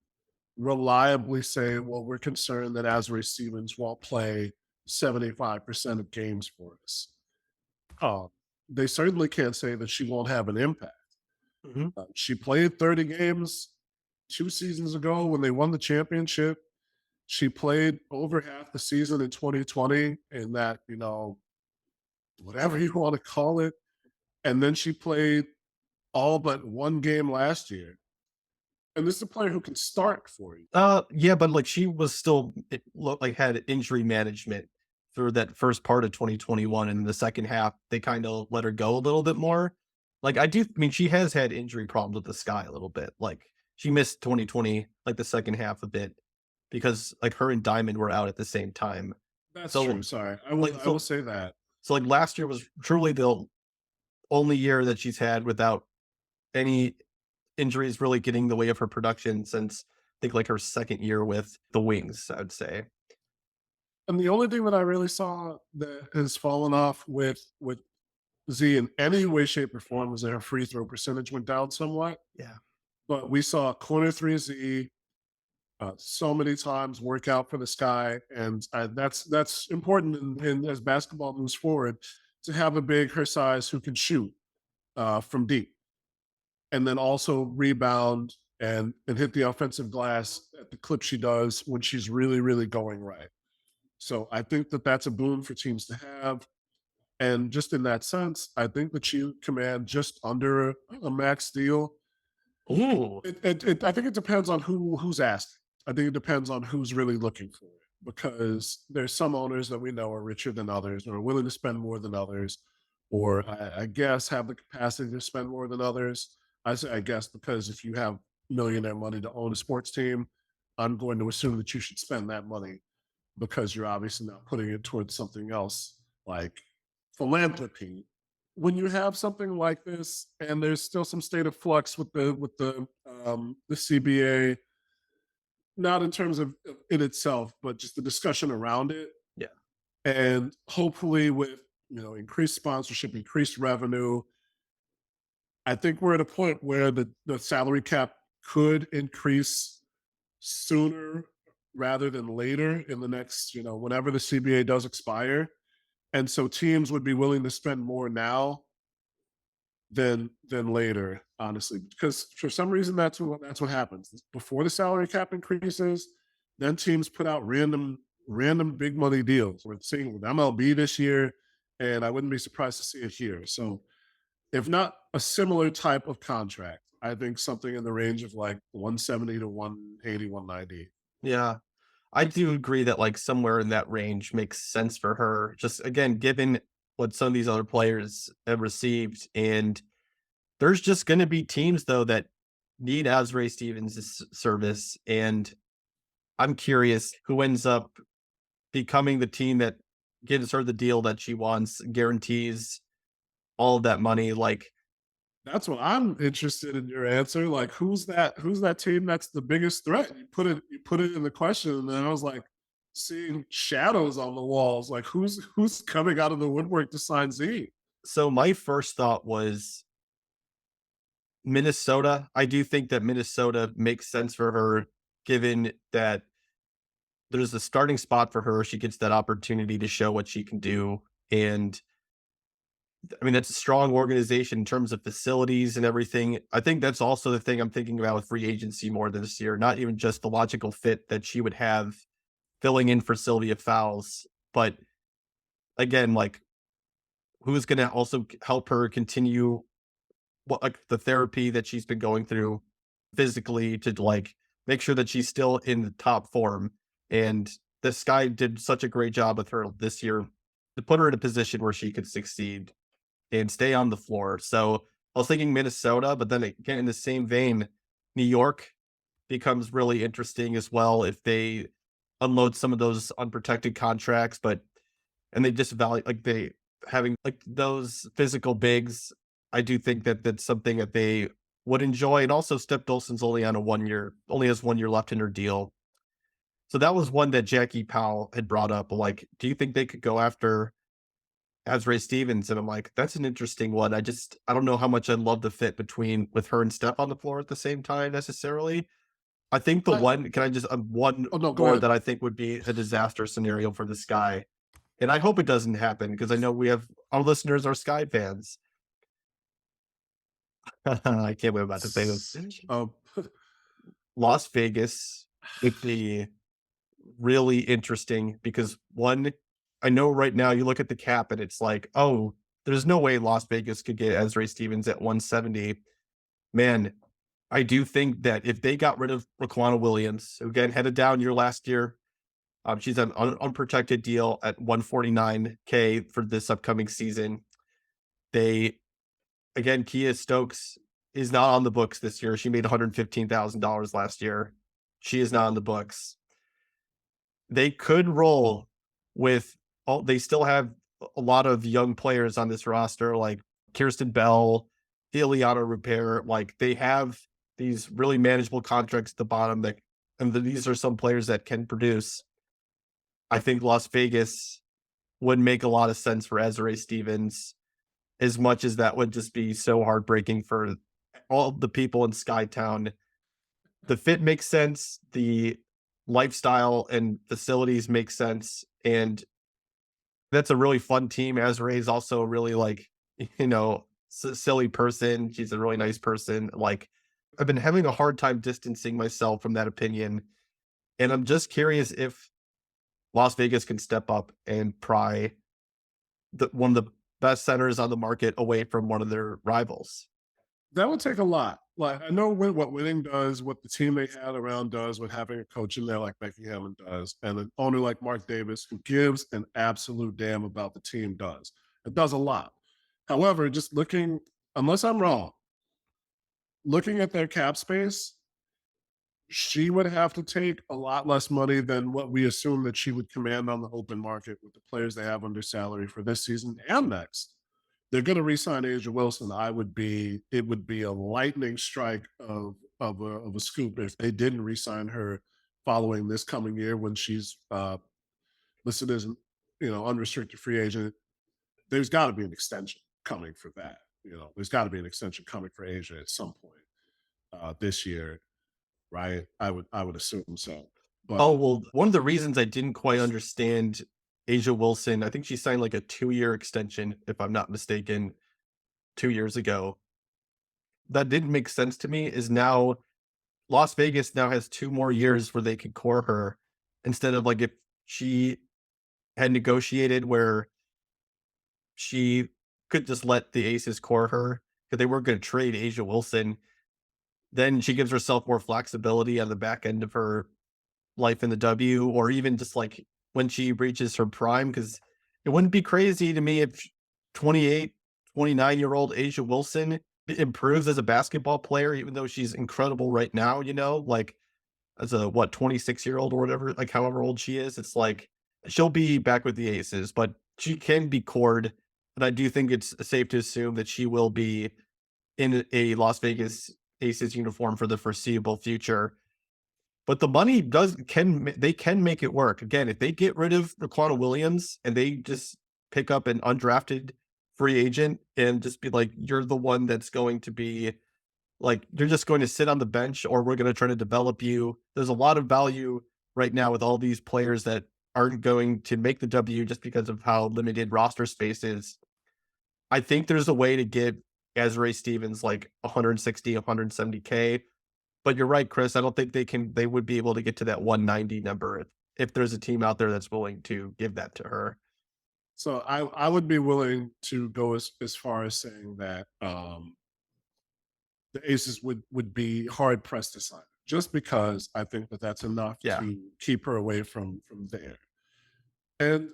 A: reliably say, well, we're concerned that Azrae Stevens won't play 75% of games for us. Uh, they certainly can't say that she won't have an impact.
B: Mhm.
A: She played 30 games 2 seasons ago when they won the championship. She played over half the season in 2020 in that, whatever you want to call it. And then she played all but one game last year. And this is a player who can start for you.
B: Yeah, but like she was still it looked like had injury management through that first part of 2021, and in the second half they kind of let her go a little bit more. Like I mean, she has had injury problems with the Sky a little bit. Like she missed 2020, like the second half a bit, because like her and Diamond were out at the same time.
A: That's true.
B: So
A: Sorry.
B: like
A: I will
B: so
A: say that.
B: so like last year was truly the only year that she's had without any injuries really getting in the way of her production since I think like her second year with the Wings, I'd say.
A: And the only thing that I really saw that has fallen off with Z in any way, shape, or form was that her free throw percentage went down somewhat.
B: Yeah.
A: But we saw corner three Z so many times work out for the Sky, and that's important as basketball moves forward to have a big her size who can shoot from deep, and then also rebound and hit the offensive glass at the clip she does when she's really going right. So I think that that's a boon for teams to have. And just in that sense, I think that you command just under a max deal.
B: Ooh.
A: I think it depends on who's asking. I think it depends on who's really looking for it, because there's some owners that we know are richer than others, or are willing to spend more than others, or I guess have the capacity to spend more than others. I say I guess because if you have millionaire money to own a sports team, I'm going to assume that you should spend that money because you're obviously not putting it towards something else like philanthropy. When you have something like this, and there's still some state of flux with the CBA, not in terms of it itself, but just the discussion around it,
B: Yeah.
A: and hopefully with increased sponsorship, increased revenue, I think we're at a point where the salary cap could increase sooner rather than later in the next, whenever the CBA does expire. And so teams would be willing to spend more now than later, honestly, because for some reason that's what happens. Before the salary cap increases, then teams put out random big money deals. We're seeing it with MLB this year, and I wouldn't be surprised to see it here. So if not a similar type of contract, I think something in the range of like 170 to 180, 190.
B: Yeah. I do agree that like somewhere in that range makes sense for her. Just again, given what some of these other players have received. And there's just going to be teams though that need Azrae Stevens' service. And I'm curious who ends up becoming the team that gives her the deal that she wants, guarantees all of that money. Like,
A: That's what I'm interested in your answer. Like, who's that team that's the biggest threat? You put it in the question, and then I was like seeing shadows on the walls. Like, who's coming out of the woodwork to sign Z?
B: so my first thought was Minnesota. I do think that Minnesota makes sense for her, given that there's a starting spot for her. She gets that opportunity to show what she can do. And I mean, that's a strong organization in terms of facilities and everything. I think that's also the thing I'm thinking about with free agency more this year, not even just the logical fit that she would have filling in for Sylvia Fowles, but again, like who's going to also help her continue what like the therapy that she's been going through physically to like make sure that she's still in the top form. And this guy did such a great job with her this year to put her in a position where she could succeed and stay on the floor. So I was thinking Minnesota, but then again, in the same vein, New York becomes really interesting as well if they unload some of those unprotected contracts, but and they just value like they having like those physical bigs. I do think that that's something that they would enjoy. And also, Steph Dolson's only on a 1 year, only has 1 year left in her deal. So that was one that Jackie Powell had brought up. Like, do you think they could go after Azrae Stevens? And I'm like, that's an interesting one. I don't know how much I love the fit between with her and Steph on the floor at the same time necessarily. I think the
A: I,
B: one can I just one
A: oh no, go
B: more
A: ahead.
B: that I think would be a disaster scenario for this guy, and I hope it doesn't happen because I know we have our listeners are Sky fans. I can't wait about to say this.
A: Um,
B: Las Vegas would be really interesting because one, I know right now you look at the cap and it's like, oh, there's no way Las Vegas could get Ezra Stevens at 170. Man, I do think that if they got rid of Raquana Williams, who again had a down year last year, she's an unprotected deal at 149K for this upcoming season. They again, Kia Stokes is not on the books this year. She made $115,000 last year. She is not on the books. They could roll with all they still have a lot of young players on this roster, like Kirsten Bell, Ileana Repair. Like they have these really manageable contracts at the bottom that and these are some players that can produce. I think Las Vegas would make a lot of sense for Ezra Stevens, as much as that would just be so heartbreaking for all the people in Skytown. The fit makes sense, the lifestyle and facilities make sense, and that's a really fun team. Ezra is also a really like, silly person. She's a really nice person. Like, I've been having a hard time distancing myself from that opinion, and I'm just curious if Las Vegas can step up and pry one of the best centers on the market away from one of their rivals.
A: that would take a lot. Like I know what winning does, what the team they had around does, what having a coach in there like Becky Hammond does, and an owner like Mark Davis who gives an absolute damn about the team does. It does a lot. However, just looking, unless I'm wrong, looking at their cap space, she would have to take a lot less money than what we assume that she would command on the open market with the players they have under salary for this season and next. They're going to re-sign Asia Wilson. It would be a lightning strike of a scoop if they didn't re-sign her following this coming year when she's listed as unrestricted free agent. There's got to be an extension coming for that. There's got to be an extension coming for Asia at some point this year, right? I would assume so. But
B: Oh, well, one of the reasons I didn't quite understand Asia Wilson, I think she signed like a 2 year extension, if I'm not mistaken, 2 years ago that didn't make sense to me is now Las Vegas now has 2 more years where they could core her instead of, like, if she had negotiated where she could just let the Aces core her because they weren't gonna trade Asia Wilson, then she gives herself more flexibility on the back end of her life in the W, or even just, like, when she reaches her prime. Because it wouldn't be crazy to me if 28, 29-year-old Asia Wilson improves as a basketball player, even though she's incredible right now, like, as a, what, 26-year-old or whatever, like, however old she is, it's like, she'll be back with the Aces, but she can be cored, and I do think it's safe to assume that she will be in a Las Vegas Aces uniform for the foreseeable future. But the money they can make it work. Again, if they get rid of Raquana Williams and they just pick up an undrafted free agent and just be like, "You're the one that's going to be like, you're just going to sit on the bench, or we're gonna try to develop you." There's a lot of value right now with all these players that aren't going to make the W just because of how limited roster space is. I think there's a way to get Azrae Stevens like 160, 170K, but you're right, Chris. I don't think they would be able to get to that 190 number if there's a team out there that's willing to give that to her.
A: So I would be willing to go as far as saying that the Aces would be hard pressed to sign, just because I think that that's enough
B: Yeah.
A: to keep her away from there. And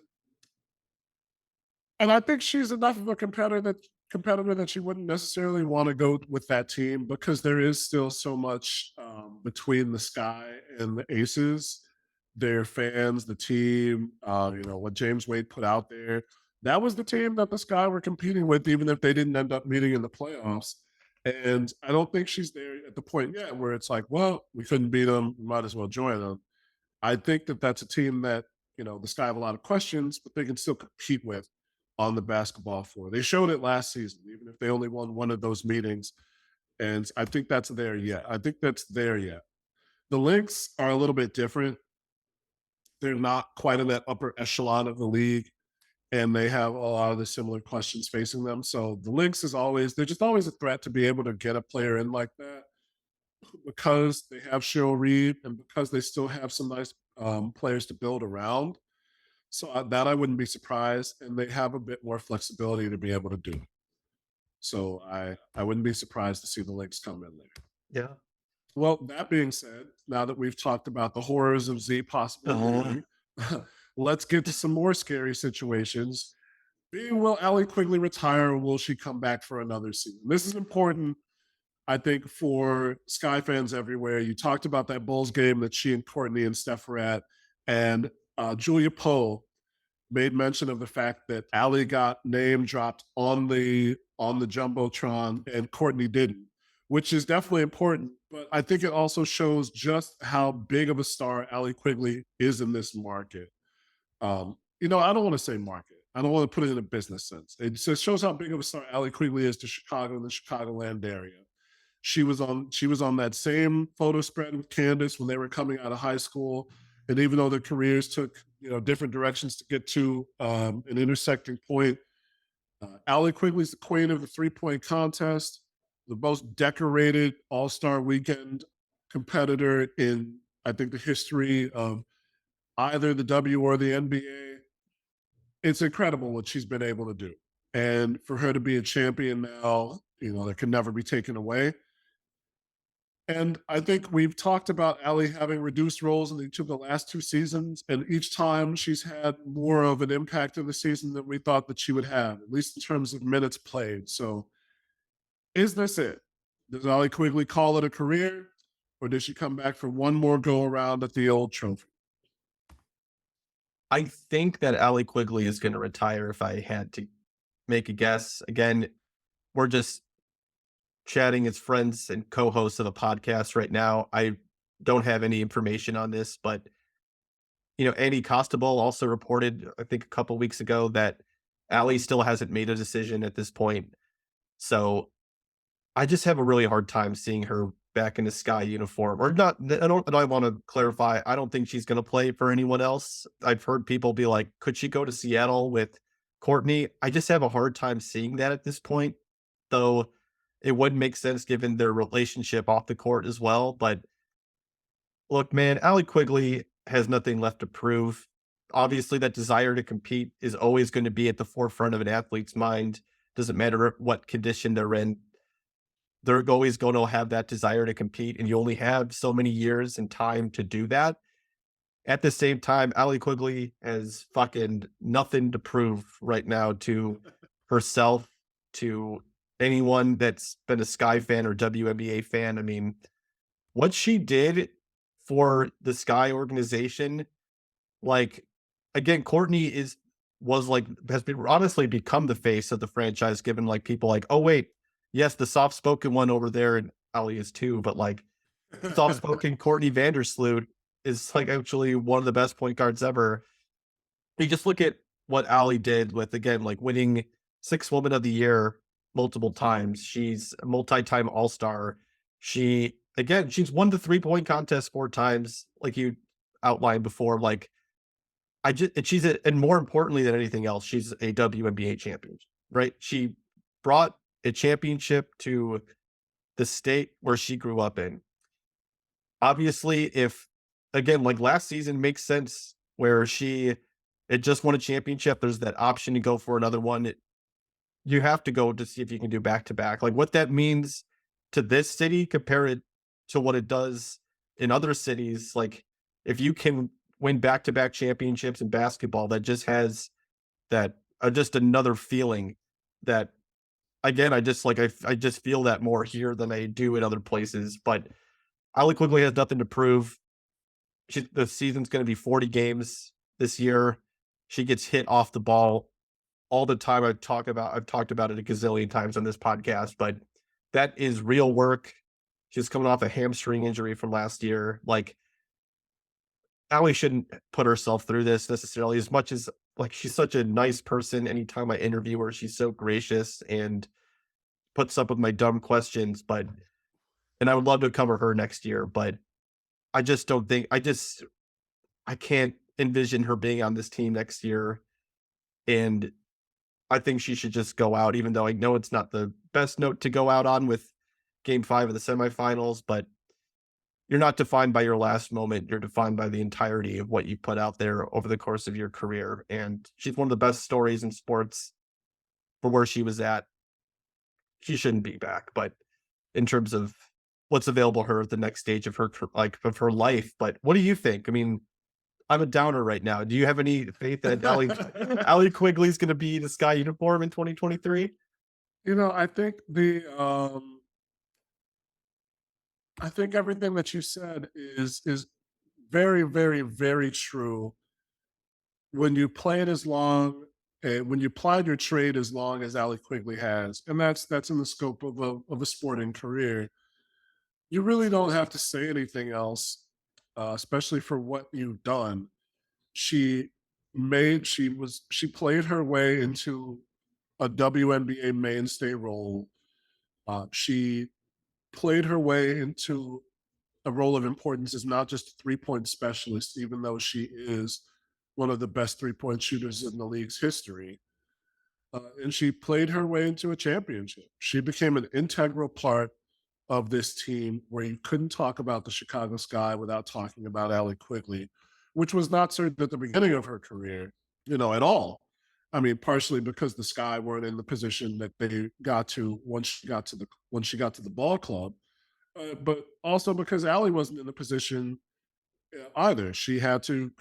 A: I think she's enough of a competitor that she wouldn't necessarily want to go with that team, because there is still so much between the Sky and the Aces. Their fans, the team, what James Wade put out there. That was the team that the Sky were competing with, even if they didn't end up meeting in the playoffs. And I don't think she's there at the point yet where it's like, well, we couldn't beat them, we might as well join them. I think that that's a team that, the Sky have a lot of questions, but they can still compete with on the basketball floor. They showed it last season, even if they only won one of those meetings. And I think that's there yet. I think that's there yet. The Lynx are a little bit different. They're not quite in that upper echelon of the league, and they have a lot of the similar questions facing them. So the Lynx they're just always a threat to be able to get a player in like that, because they have Cheryl Reed and because they still have some nice players to build around. So that I wouldn't be surprised, and they have a bit more flexibility to be able to do it. So I wouldn't be surprised to see the Lynx come in there.
B: Yeah.
A: Well, that being said, now that we've talked about the horrors of Z possibly
B: Uh,
A: leaving, let's get to some more scary situations. Will Allie Quigley retire, or will she come back for another season? This is important, I think, for Sky fans everywhere. You talked about that Bulls game that she and Courtney and Steph were at, and Julia Poe made mention of the fact that Allie got name dropped on the jumbotron and Courtney didn't, which is definitely important. But I think it also shows just how big of a star Allie Quigley is in this market. I don't want to say market. I don't want to put it in a business sense. It just shows how big of a star Allie Quigley is to Chicago and the Chicagoland area. She was on that same photo spread with Candace when they were coming out of high school. And even though their careers took different directions to get to an intersecting point, Allie Quigley's the queen of the 3-point contest, the most decorated All Star Weekend competitor in, I think, the history of either the W or the NBA. It's incredible what she's been able to do, and for her to be a champion now, that can never be taken away. And I think we've talked about Allie having reduced roles in each of the last two seasons, and each time she's had more of an impact in the season than we thought that she would have, at least in terms of minutes played. So, is this it? Does Allie Quigley call it a career, or does she come back for one more go around at the old trophy?
B: I think that Allie Quigley is gonna retire if I had to make a guess. Again, we're just chatting as friends and co-hosts of a podcast right now. I don't have any information on this, but Andy Costabile also reported, I think, a couple weeks ago that Allie still hasn't made a decision at this point. So I just have a really hard time seeing her back in the Sky uniform, or not. I want to clarify. I don't think she's going to play for anyone else. I've heard people be like, could she go to Seattle with Courtney? I just have a hard time seeing that at this point. though it would make sense given their relationship off the court as well. But look, man, Allie Quigley has nothing left to prove. Obviously, that desire to compete is always going to be at the forefront of an athlete's mind. Doesn't matter what condition they're in. They're always going to have that desire to compete, and you only have so many years and time to do that. At the same time, Allie Quigley has fucking nothing to prove right now to herself, to anyone that's been a Sky fan or WNBA fan. I mean, what she did for the Sky organization, like, again, Courtney was like has been honestly become the face of the franchise, given like people like, oh wait, yes, the soft spoken one over there, and Ali is too, but like soft spoken Courtney Vandersloot is like actually one of the best point guards ever. You just look at what Ali did with, again, like winning six woman of the year multiple times. She's a multi-time all-star. She's won the 3-point contest 4 times, like you outlined before. Like and more importantly than anything else, she's a WNBA champion, right? She brought a championship to the state where she grew up in. Obviously, if again, like last season makes sense where she it just won a championship, there's that option to go for another one. You have to go to see if you can do back to back. Like what that means to this city, compare it to what it does in other cities. Like if you can win back to back championships in basketball, that just has that just another feeling that again, I just feel that more here than I do in other places. But Ali Quigley has nothing to prove. The season's going to be 40 games this year. She gets hit off the ball all the time. I've talked about it a gazillion times on this podcast, but that is real work. She's coming off a hamstring injury from last year. Like Allie shouldn't put herself through this necessarily, as much as like she's such a nice person. Anytime I interview her, she's so gracious and puts up with my dumb questions. But and I would love to cover her next year, but I just don't think I can't envision her being on this team next year. And I think she should just go out, even though I know it's not the best note to go out on with game 5 of the semifinals, but you're not defined by your last moment. You're defined by the entirety of what you put out there over the course of your career. And she's one of the best stories in sports for where she was at. She shouldn't be back, but in terms of what's available to her at the next stage of of her life. But what do you think? I mean, I'm a downer right now. Do you have any faith that Allie Quigley's going to be the Sky uniform in 2023?
A: I think I think everything that you said is very, very, very true. When you play it as long, when you plied your trade as long as Allie Quigley has, and that's in the scope of a sporting career, you really don't have to say anything else, especially for what you've done. She she played her way into a WNBA mainstay role. She played her way into a role of importance as not just a 3-point specialist, even though she is one of the best 3-point shooters in the league's history. And she played her way into a championship. She became an integral part of this team where you couldn't talk about the Chicago Sky without talking about Allie Quigley, which was not certain at the beginning of her career, at all. I mean, partially because the Sky weren't in the position that they got to once she got to the ball club, but also because Allie wasn't in the position either. She had to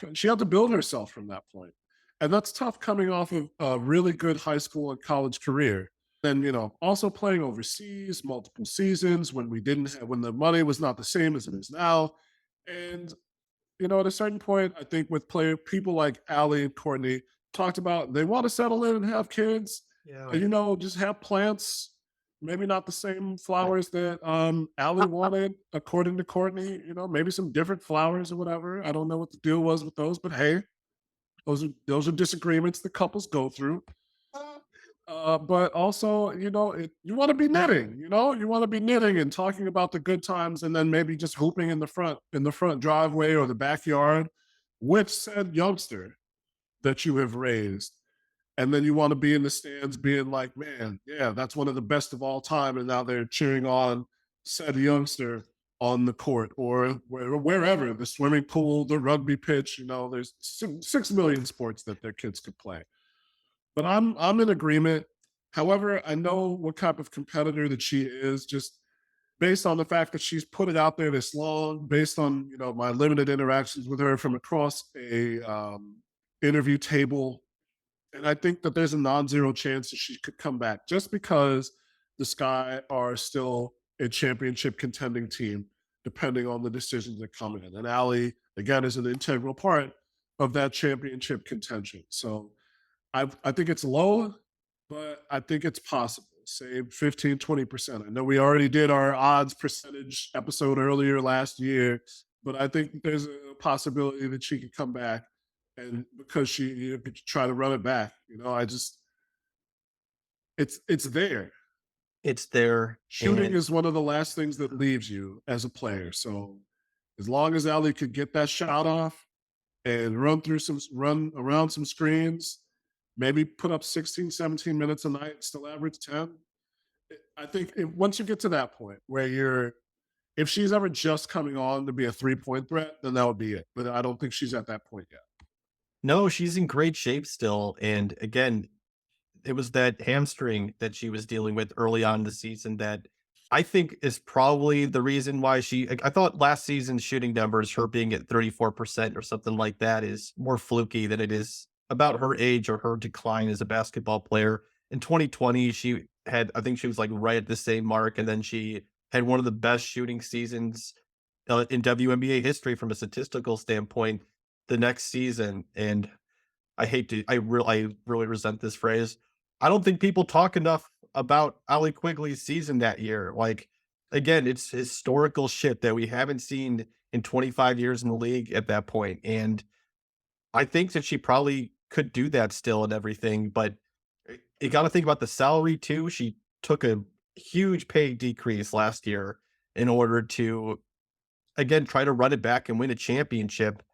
A: build herself from that point, and that's tough coming off of a really good high school and college career. Then also playing overseas multiple seasons when when the money was not the same as it is now, and at a certain point, I think with people like Allie and Courtney talked about they want to settle in and have kids,
B: Yeah.
A: and just have plants. Maybe not the same flowers that Allie wanted, according to Courtney. Maybe some different flowers or whatever. I don't know what the deal was with those, but hey, those are disagreements that couples go through. But also, you want to be knitting. You want to be knitting and talking about the good times, and then maybe just hooping in the front driveway or the backyard with said youngster that you have raised. And then you want to be in the stands being like, man, yeah, that's one of the best of all time. And now they're cheering on said youngster on the court or wherever, the swimming pool, the rugby pitch. There's 6 million sports that their kids could play. But I'm in agreement. However, I know what type of competitor that she is, just based on the fact that she's put it out there this long, based on my limited interactions with her from across a interview table. And I think that there's a non-zero chance that she could come back just because the Sky are still a championship contending team, depending on the decisions that come in. And Allie, again, is an integral part of that championship contention. So I think it's low, but I think it's possible. Say 15, 20%. I know we already did our odds percentage episode earlier last year, but I think there's a possibility that she could come back and because she could try to run it back. It's there.
B: It's there.
A: Shooting
B: And
A: is one of the last things that leaves you as a player. So as long as Ali could get that shot off and run around some screens, maybe put up 16, 17 minutes a night, still average 10. I think once you get to that point where if she's ever just coming on to be a 3-point threat, then that would be it. But I don't think she's at that point yet.
B: no, she's in great shape still. And again, it was that hamstring that she was dealing with early on in the season that I think is probably the reason why I thought last season's shooting numbers, her being at 34% or something like that, is more fluky than it is about her age or her decline as a basketball player. In 2020, I think she was like right at the same mark. And then she had one of the best shooting seasons in WNBA history from a statistical standpoint the next season. And I really resent this phrase. I don't think people talk enough about Ali Quigley's season that year. Like, again, it's historical shit that we haven't seen in 25 years in the league at that point. And I think that she probably could do that still and everything, but you got to think about the salary too. She took a huge pay decrease last year in order to, again, try to run it back and win a championship.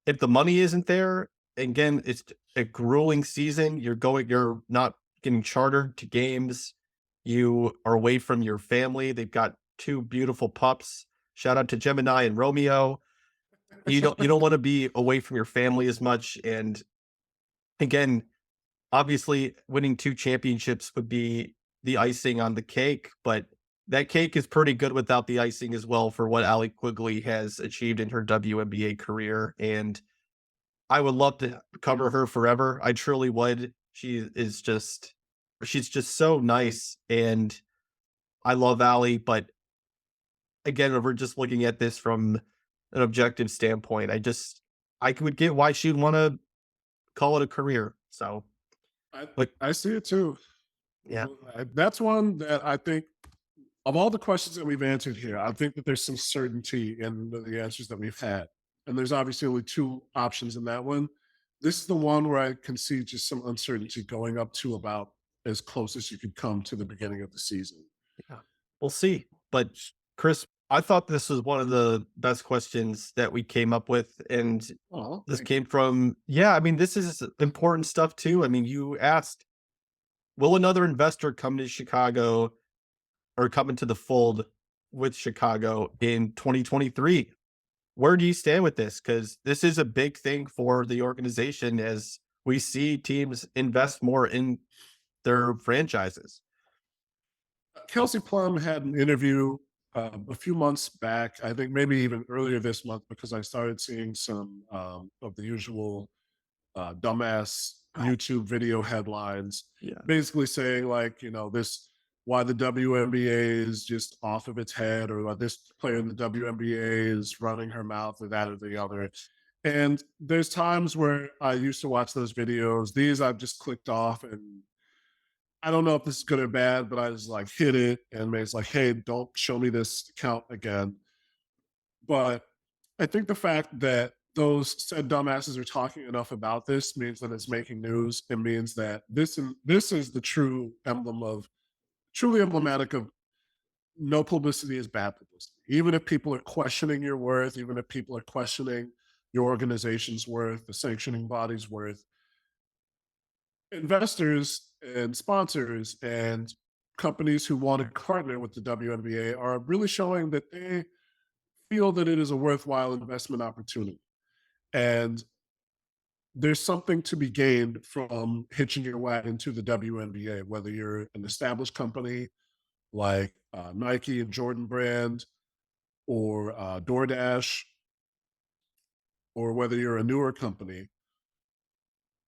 B: If the money isn't there, again, it's a grueling season. You're not getting chartered to games. You are away from your family. They've got 2 beautiful pups. Shout out to Gemini and Romeo. You don't want to be away from your family as much. And again, obviously winning 2 championships would be the icing on the cake, but that cake is pretty good without the icing as well for what Ali Quigley has achieved in her WNBA career. And I would love to cover her forever. I truly would. She's just so nice, and I love Allie, but again, if we're just looking at this from an objective standpoint, I would get why she'd wanna call it a career. So,
A: I
B: but
A: I see it too.
B: yeah.
A: That's one that I think of all the questions that we've answered here, I think that there's some certainty in the answers that we've had. And there's obviously only 2 options in that one. This is the one where I can see just some uncertainty going up to about as close as you could come to the beginning of the season.
B: Yeah. We'll see. But Chris, I thought this was one of the best questions that we came up with. And
A: Oh,
B: this
A: thank you.
B: came from, yeah, I mean, this is important stuff too. I mean, you asked, will another investor come to Chicago or come into the fold with Chicago in 2023? Where do you stand with this? Because this is a big thing for the organization as we see teams invest more in their franchises.
A: Kelsey Plum had an interview a few months back, I think maybe even earlier this month, because I started seeing some of the usual dumbass YouTube video headlines,
B: Yeah.
A: basically saying like, this why the WNBA is just off of its head, or why this player in the WNBA is running her mouth, or that or the other. And there's times where I used to watch those videos. These I've just clicked off, and I don't know if this is good or bad, but I just like hit it, and it's like, hey, don't show me this account again. But I think the fact that those said dumbasses are talking enough about this means that it's making news. It means that this is the true emblem of truly emblematic of no publicity is bad publicity. Even if people are questioning your worth, even if people are questioning your organization's worth, the sanctioning body's worth, investors and sponsors and companies who want to partner with the WNBA are really showing that they feel that it is a worthwhile investment opportunity. And there's something to be gained from hitching your wagon to the WNBA, whether you're an established company like Nike and Jordan Brand or DoorDash, or whether you're a newer company.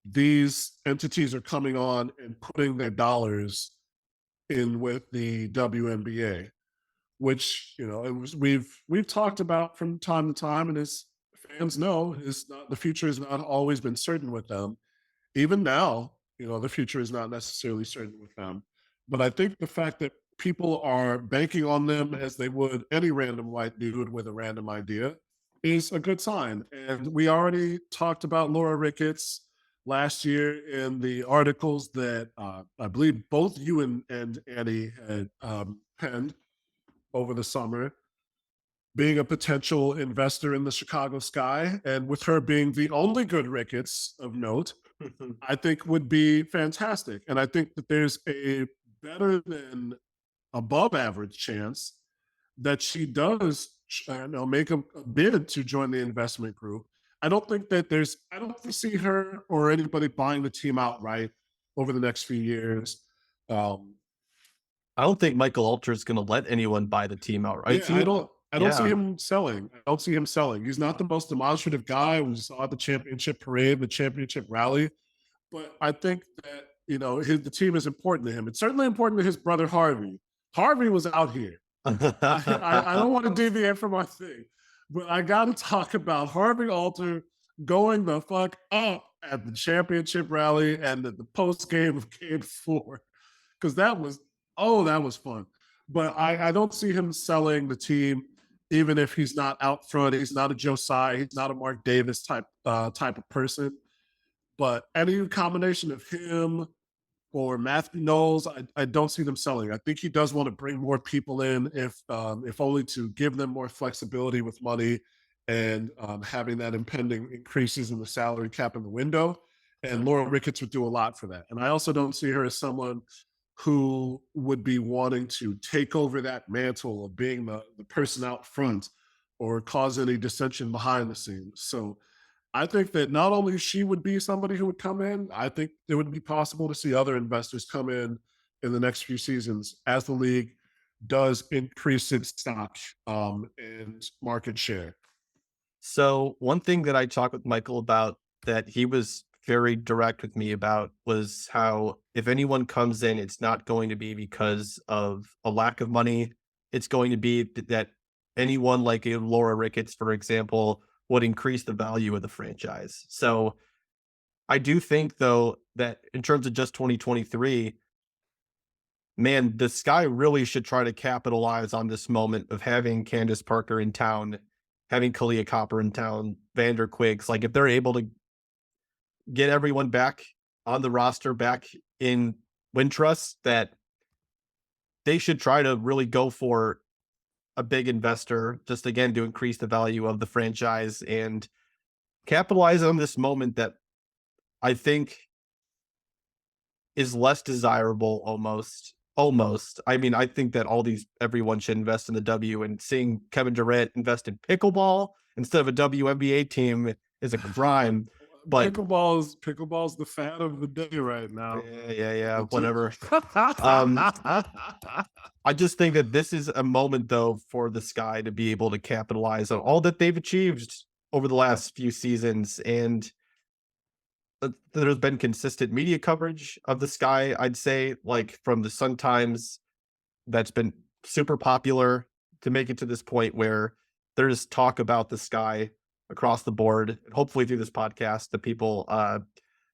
A: These entities are coming on and putting their dollars in with the WNBA, which we've talked about from time to time, and as fans know, is not the future has not always been certain with them. Even now, the future is not necessarily certain with them. But I think the fact that people are banking on them as they would any random white dude with a random idea is a good sign. And we already talked about Laura Ricketts last year in the articles that I believe both you and Annie had penned over the summer, being a potential investor in the Chicago Sky. And with her being the only good Ricketts of note, I think would be fantastic. And I think that there's a better than above average chance that she does make a bid to join the investment group. I don't see her or anybody buying the team outright over the next few years. Um,
B: I don't think Michael Alter is going to let anyone buy the team outright.
A: yeah,
B: See,
A: I don't see
B: yeah,
A: him selling. I don't see him selling. He's not the most demonstrative guy. We saw at the championship parade, the championship rally. But I think that the team is important to him. It's certainly important to his brother Harvey. Harvey was out here. I don't want to deviate from our thing, but I got to talk about Harvey Alter going the fuck up at the championship rally and at the post game of Game 4, because that was fun. But I don't see him selling the team, even if he's not out front. He's not a Josiah. He's not a Mark Davis type of person. But any combination of him or Matthew Knowles, I don't see them selling. I think he does want to bring more people in, if only to give them more flexibility with money and having that impending increases in the salary cap in the window. And Laura Ricketts would do a lot for that. And I also don't see her as someone who would be wanting to take over that mantle of being the person out front or cause any dissension behind the scenes. So I think that not only she would be somebody who would come in, I think it would be possible to see other investors come in the next few seasons as the league does increase its stock and market share.
B: So one thing that I talked with Michael about that he was very direct with me about was how if anyone comes in, it's not going to be because of a lack of money. It's going to be that anyone like a Laura Ricketts, for example, would increase the value of the franchise. So I do think though that in terms of just 2023, man, the Sky really should try to capitalize on this moment of having Candace Parker in town, having Kalia Copper in town, Vander Quiggs. Like if they're able to get everyone back on the roster, back in Wintrust, that they should try to really go for a big investor, just again to increase the value of the franchise and capitalize on this moment that I think is less desirable almost. Almost. I mean, I think that everyone should invest in the W, and seeing Kevin Durant invest in pickleball instead of a WNBA team is a crime. But
A: Pickleball's the fad of the day right now.
B: yeah, whatever. Um, I just think that this is a moment though for the Sky to be able to capitalize on all that they've achieved over the last few seasons, and there's been consistent media coverage of the Sky, I'd say, like from the Sun Times, that's been super popular to make it to this point where there's talk about the Sky across the board. And hopefully through this podcast, the people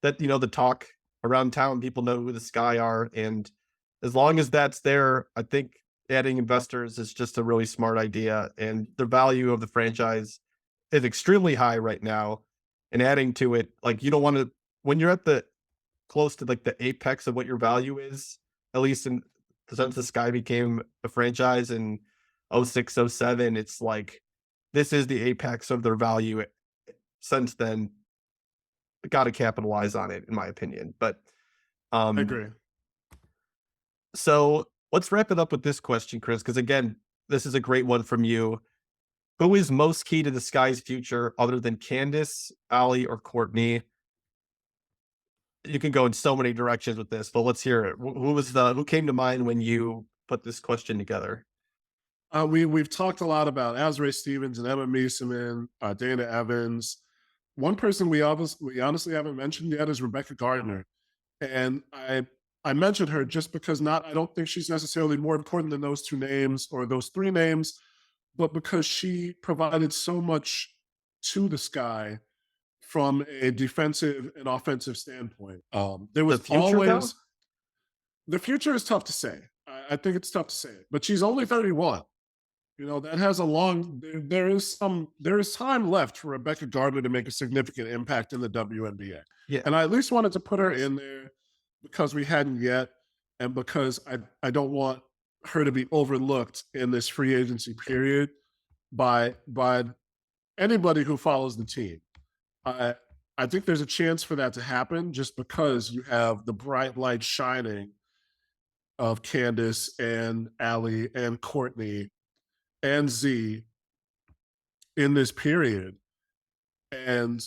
B: the talk around town, people know who the Sky are. And as long as that's there, I think adding investors is just a really smart idea. And the value of the franchise is extremely high right now. And adding to it, like you don't want to, when you're at the close to like the apex of what your value is, at least in since the Sky became a franchise in 06, 07, it's like this is the apex of their value. Since then, got to capitalize on it, in my opinion. But
A: I
B: Um,
A: agree.
B: so let's wrap it up with this question, Chris, because again, this is a great one from you. Who is most key to the Sky's future other than Candace, Ali, or Courtney? You can go in so many directions with this, but let's hear it. Who came to mind when you put this question together?
A: We've talked a lot about Azrae Stevens and Emma Meeseman, Dana Evans. One person we honestly haven't mentioned yet is Rebecca Gardner, and I mentioned her just because I don't think she's necessarily more important than those two names or those three names, but because she provided so much to the Sky from a defensive and offensive standpoint. There
B: The
A: was
B: future, though?
A: always the future is tough to say. I think it's tough to say, but she's only 31. You know, that has a long there is time left for Rebecca Gardner to make a significant impact in the WNBA.
B: Yeah.
A: And I at least wanted to put her in there because we hadn't yet, and because I don't want her to be overlooked in this free agency period by anybody who follows the team. I I think there's a chance for that to happen just because you have the bright light shining of Candace and Allie and Courtney and Z in this period. And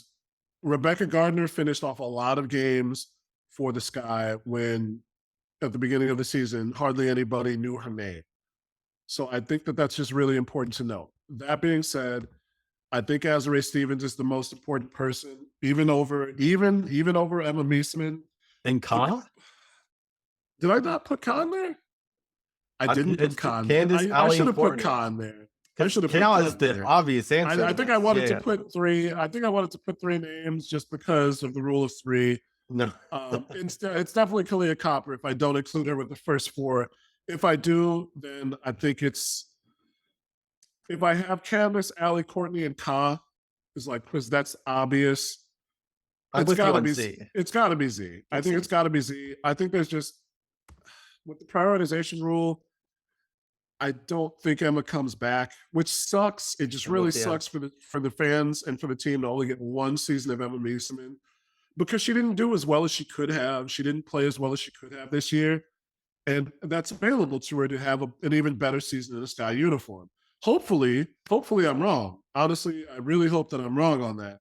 A: Rebecca Gardner finished off a lot of games for the Sky when at the beginning of the season, hardly anybody knew her name. So I think that that's just really important to know. That being said, I think Azrae Stevens is the most important person, even over Emma Meesman.
B: And Ka?
A: Did I not put Khan there? I didn't put
B: It's
A: Khan there.
B: Candace,
A: I
B: Ali,
A: should
B: and
A: have put
B: Courtney.
A: Khan there. I should have put
B: Ka
A: Khan
B: is the
A: there.
B: obvious answer.
A: I think I wanted to
B: Yeah.
A: put three. I think I wanted to put three names just because of the rule of three.
B: No.
A: It's definitely Kalia Copper if I don't include her with the first four. If I do, then I think it's if I have Candace, Allie, Courtney, and Ka, is like because that's obvious.
B: I'm
A: It's
B: with you
A: gotta
B: on
A: be.
B: Z.
A: It's gotta be Z. I think it's gotta be Z. I think there's just with the prioritization rule. I don't think Emma comes back, which sucks. It just
B: I'm
A: really
B: with you.
A: sucks for the fans and for the team to only get one season of Emma Meesseman because she didn't do as well as she could have. She didn't play as well as she could have this year. And that's available to her to have an even better season in a Sky uniform. Hopefully I'm wrong. Honestly, I really hope that I'm wrong on that.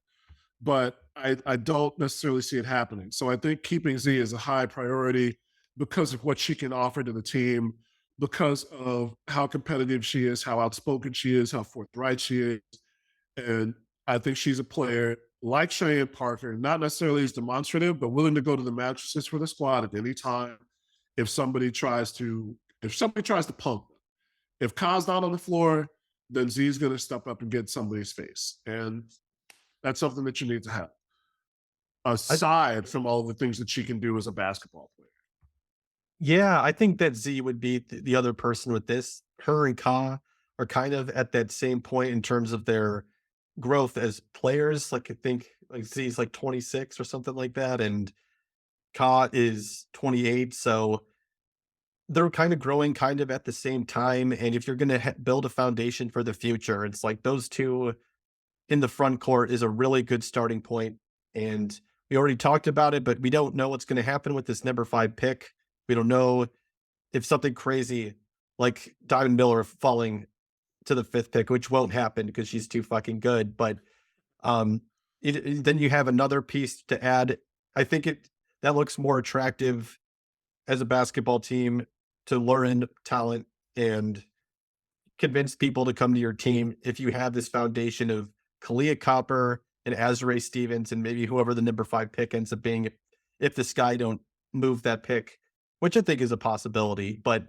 A: But I don't necessarily see it happening. So I think keeping Z is a high priority because of what she can offer to the team, because of how competitive she is, how outspoken she is, how forthright she is. And I think she's a player like Cheyenne Parker, not necessarily as demonstrative, but willing to go to the mattresses for the squad at any time if somebody tries to punk them. If Ka's not on the floor, then Z's going to step up and get somebody's face. And that's something that you need to have, aside from all the things that she can do as a basketball player.
B: Yeah, I think that Z would be the other person with this. Her and Ka are kind of at that same point in terms of their growth as players. Like I think like Z is like 26 or something like that, and Ka is 28. So they're kind of growing kind of at the same time. And if you're going to build a foundation for the future, it's like those two in the front court is a really good starting point. And we already talked about it, but we don't know what's going to happen with this number 5 pick. We don't know if something crazy like Diamond Miller falling to the 5th pick, which won't happen because she's too fucking good. But um, then you have another piece to add. I think that looks more attractive as a basketball team to lure in talent and convince people to come to your team if you have this foundation of Kalia Copper and Azrae Stevens and maybe whoever the number 5 pick ends up being if the Sky don't move that pick, which I think is a possibility. But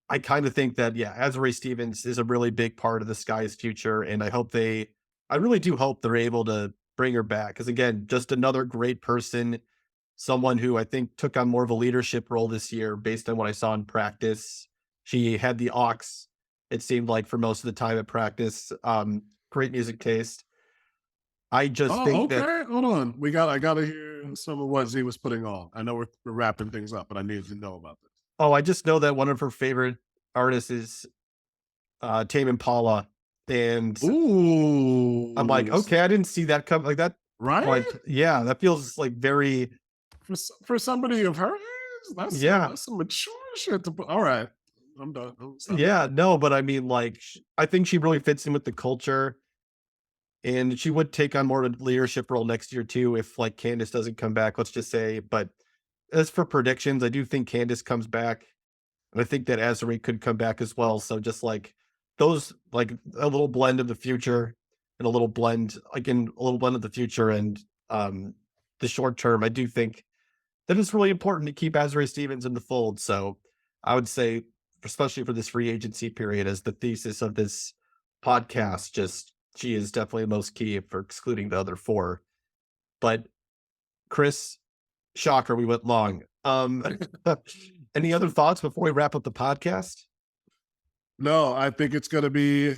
B: I kind of think that, yeah, Azrae Stevens is a really big part of the Sky's future. And I really do hope they're able to bring her back. Because again, just another great person, someone who I think took on more of a leadership role this year based on what I saw in practice. She had the aux, it seemed like, for most of the time at practice. Great music taste. I just think
A: Okay.
B: that
A: Hold on. I gotta hear some of what Z was putting on. I know we're wrapping things up, but I needed to know about this.
B: I just know that one of her favorite artists is Tame Impala. And
A: Ooh.
B: I'm like, okay, I didn't see that come like that.
A: Right?
B: Like, yeah, that feels like very
A: for somebody of her age,
B: Yeah.
A: that's some mature shit to put. All right, I'm done. Stop.
B: Yeah, no, but I mean, like, I think she really fits in with the culture, and she would take on more of a leadership role next year too if like Candace doesn't come back. Let's just say, but as for predictions, I do think Candace comes back, and I think that Azari could come back as well. So just like those, like a little blend of the future and a little blend, again, a little blend of the future and um the short term. I do think that it's really important to keep Azari Stevens in the fold. So I would say, especially for this free agency period, as the thesis of this podcast, just she is definitely the most key for excluding the other four. But Chris, shocker, we went long. Any other thoughts before we wrap up the podcast?
A: No, I think it's gonna be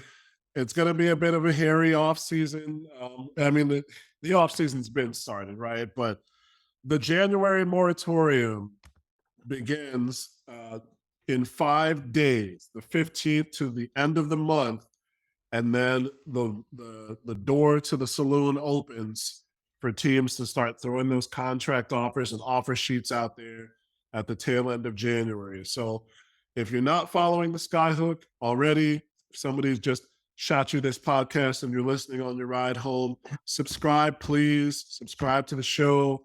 A: a bit of a hairy off season. I mean the off season's been started, right? But the January moratorium begins in 5 days, the 15th to the end of the month, and then the door to the saloon opens for teams to start throwing those contract offers and offer sheets out there at the tail end of January. So if you're not following the Skyhook already, if somebody's just shot you this podcast and you're listening on your ride home, subscribe, please. Subscribe to the show.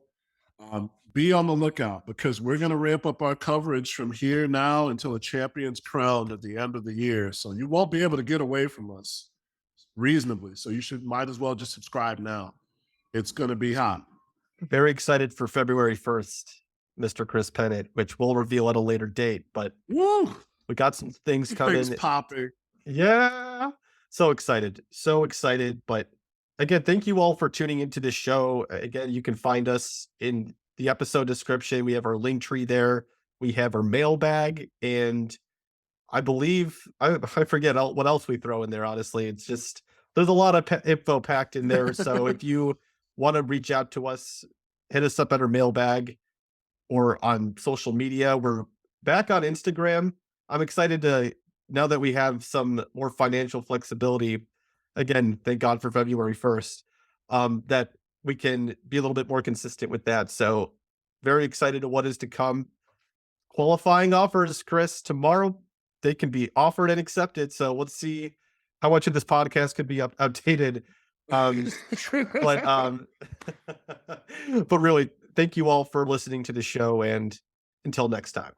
A: Be on the lookout because we're going to ramp up our coverage from here now until a champion's crowned at the end of the year. So you won't be able to get away from us reasonably. So you might as well just subscribe now. It's going to be hot.
B: Very excited for February 1st, Mr. Chris Pennant, which we'll reveal at a later date. But
A: Woo!
B: we got some things coming.
A: Things popping.
B: Yeah. So excited. So excited. But again, thank you all for tuning into this show. Again, you can find us in the episode description. We have our link tree there. We have our mailbag. And I believe, I forget what else we throw in there, honestly. It's just, there's a lot of info packed in there. So if you want to reach out to us, hit us up at our mailbag or on social media. We're back on Instagram. I'm excited to, now that we have some more financial flexibility, again, thank God for February 1st, that we can be a little bit more consistent with that. So very excited to what is to come. Qualifying offers, Chris, tomorrow they can be offered and accepted. So let's see how much of this podcast could be outdated. But but really, thank you all for listening to the show, and until next time.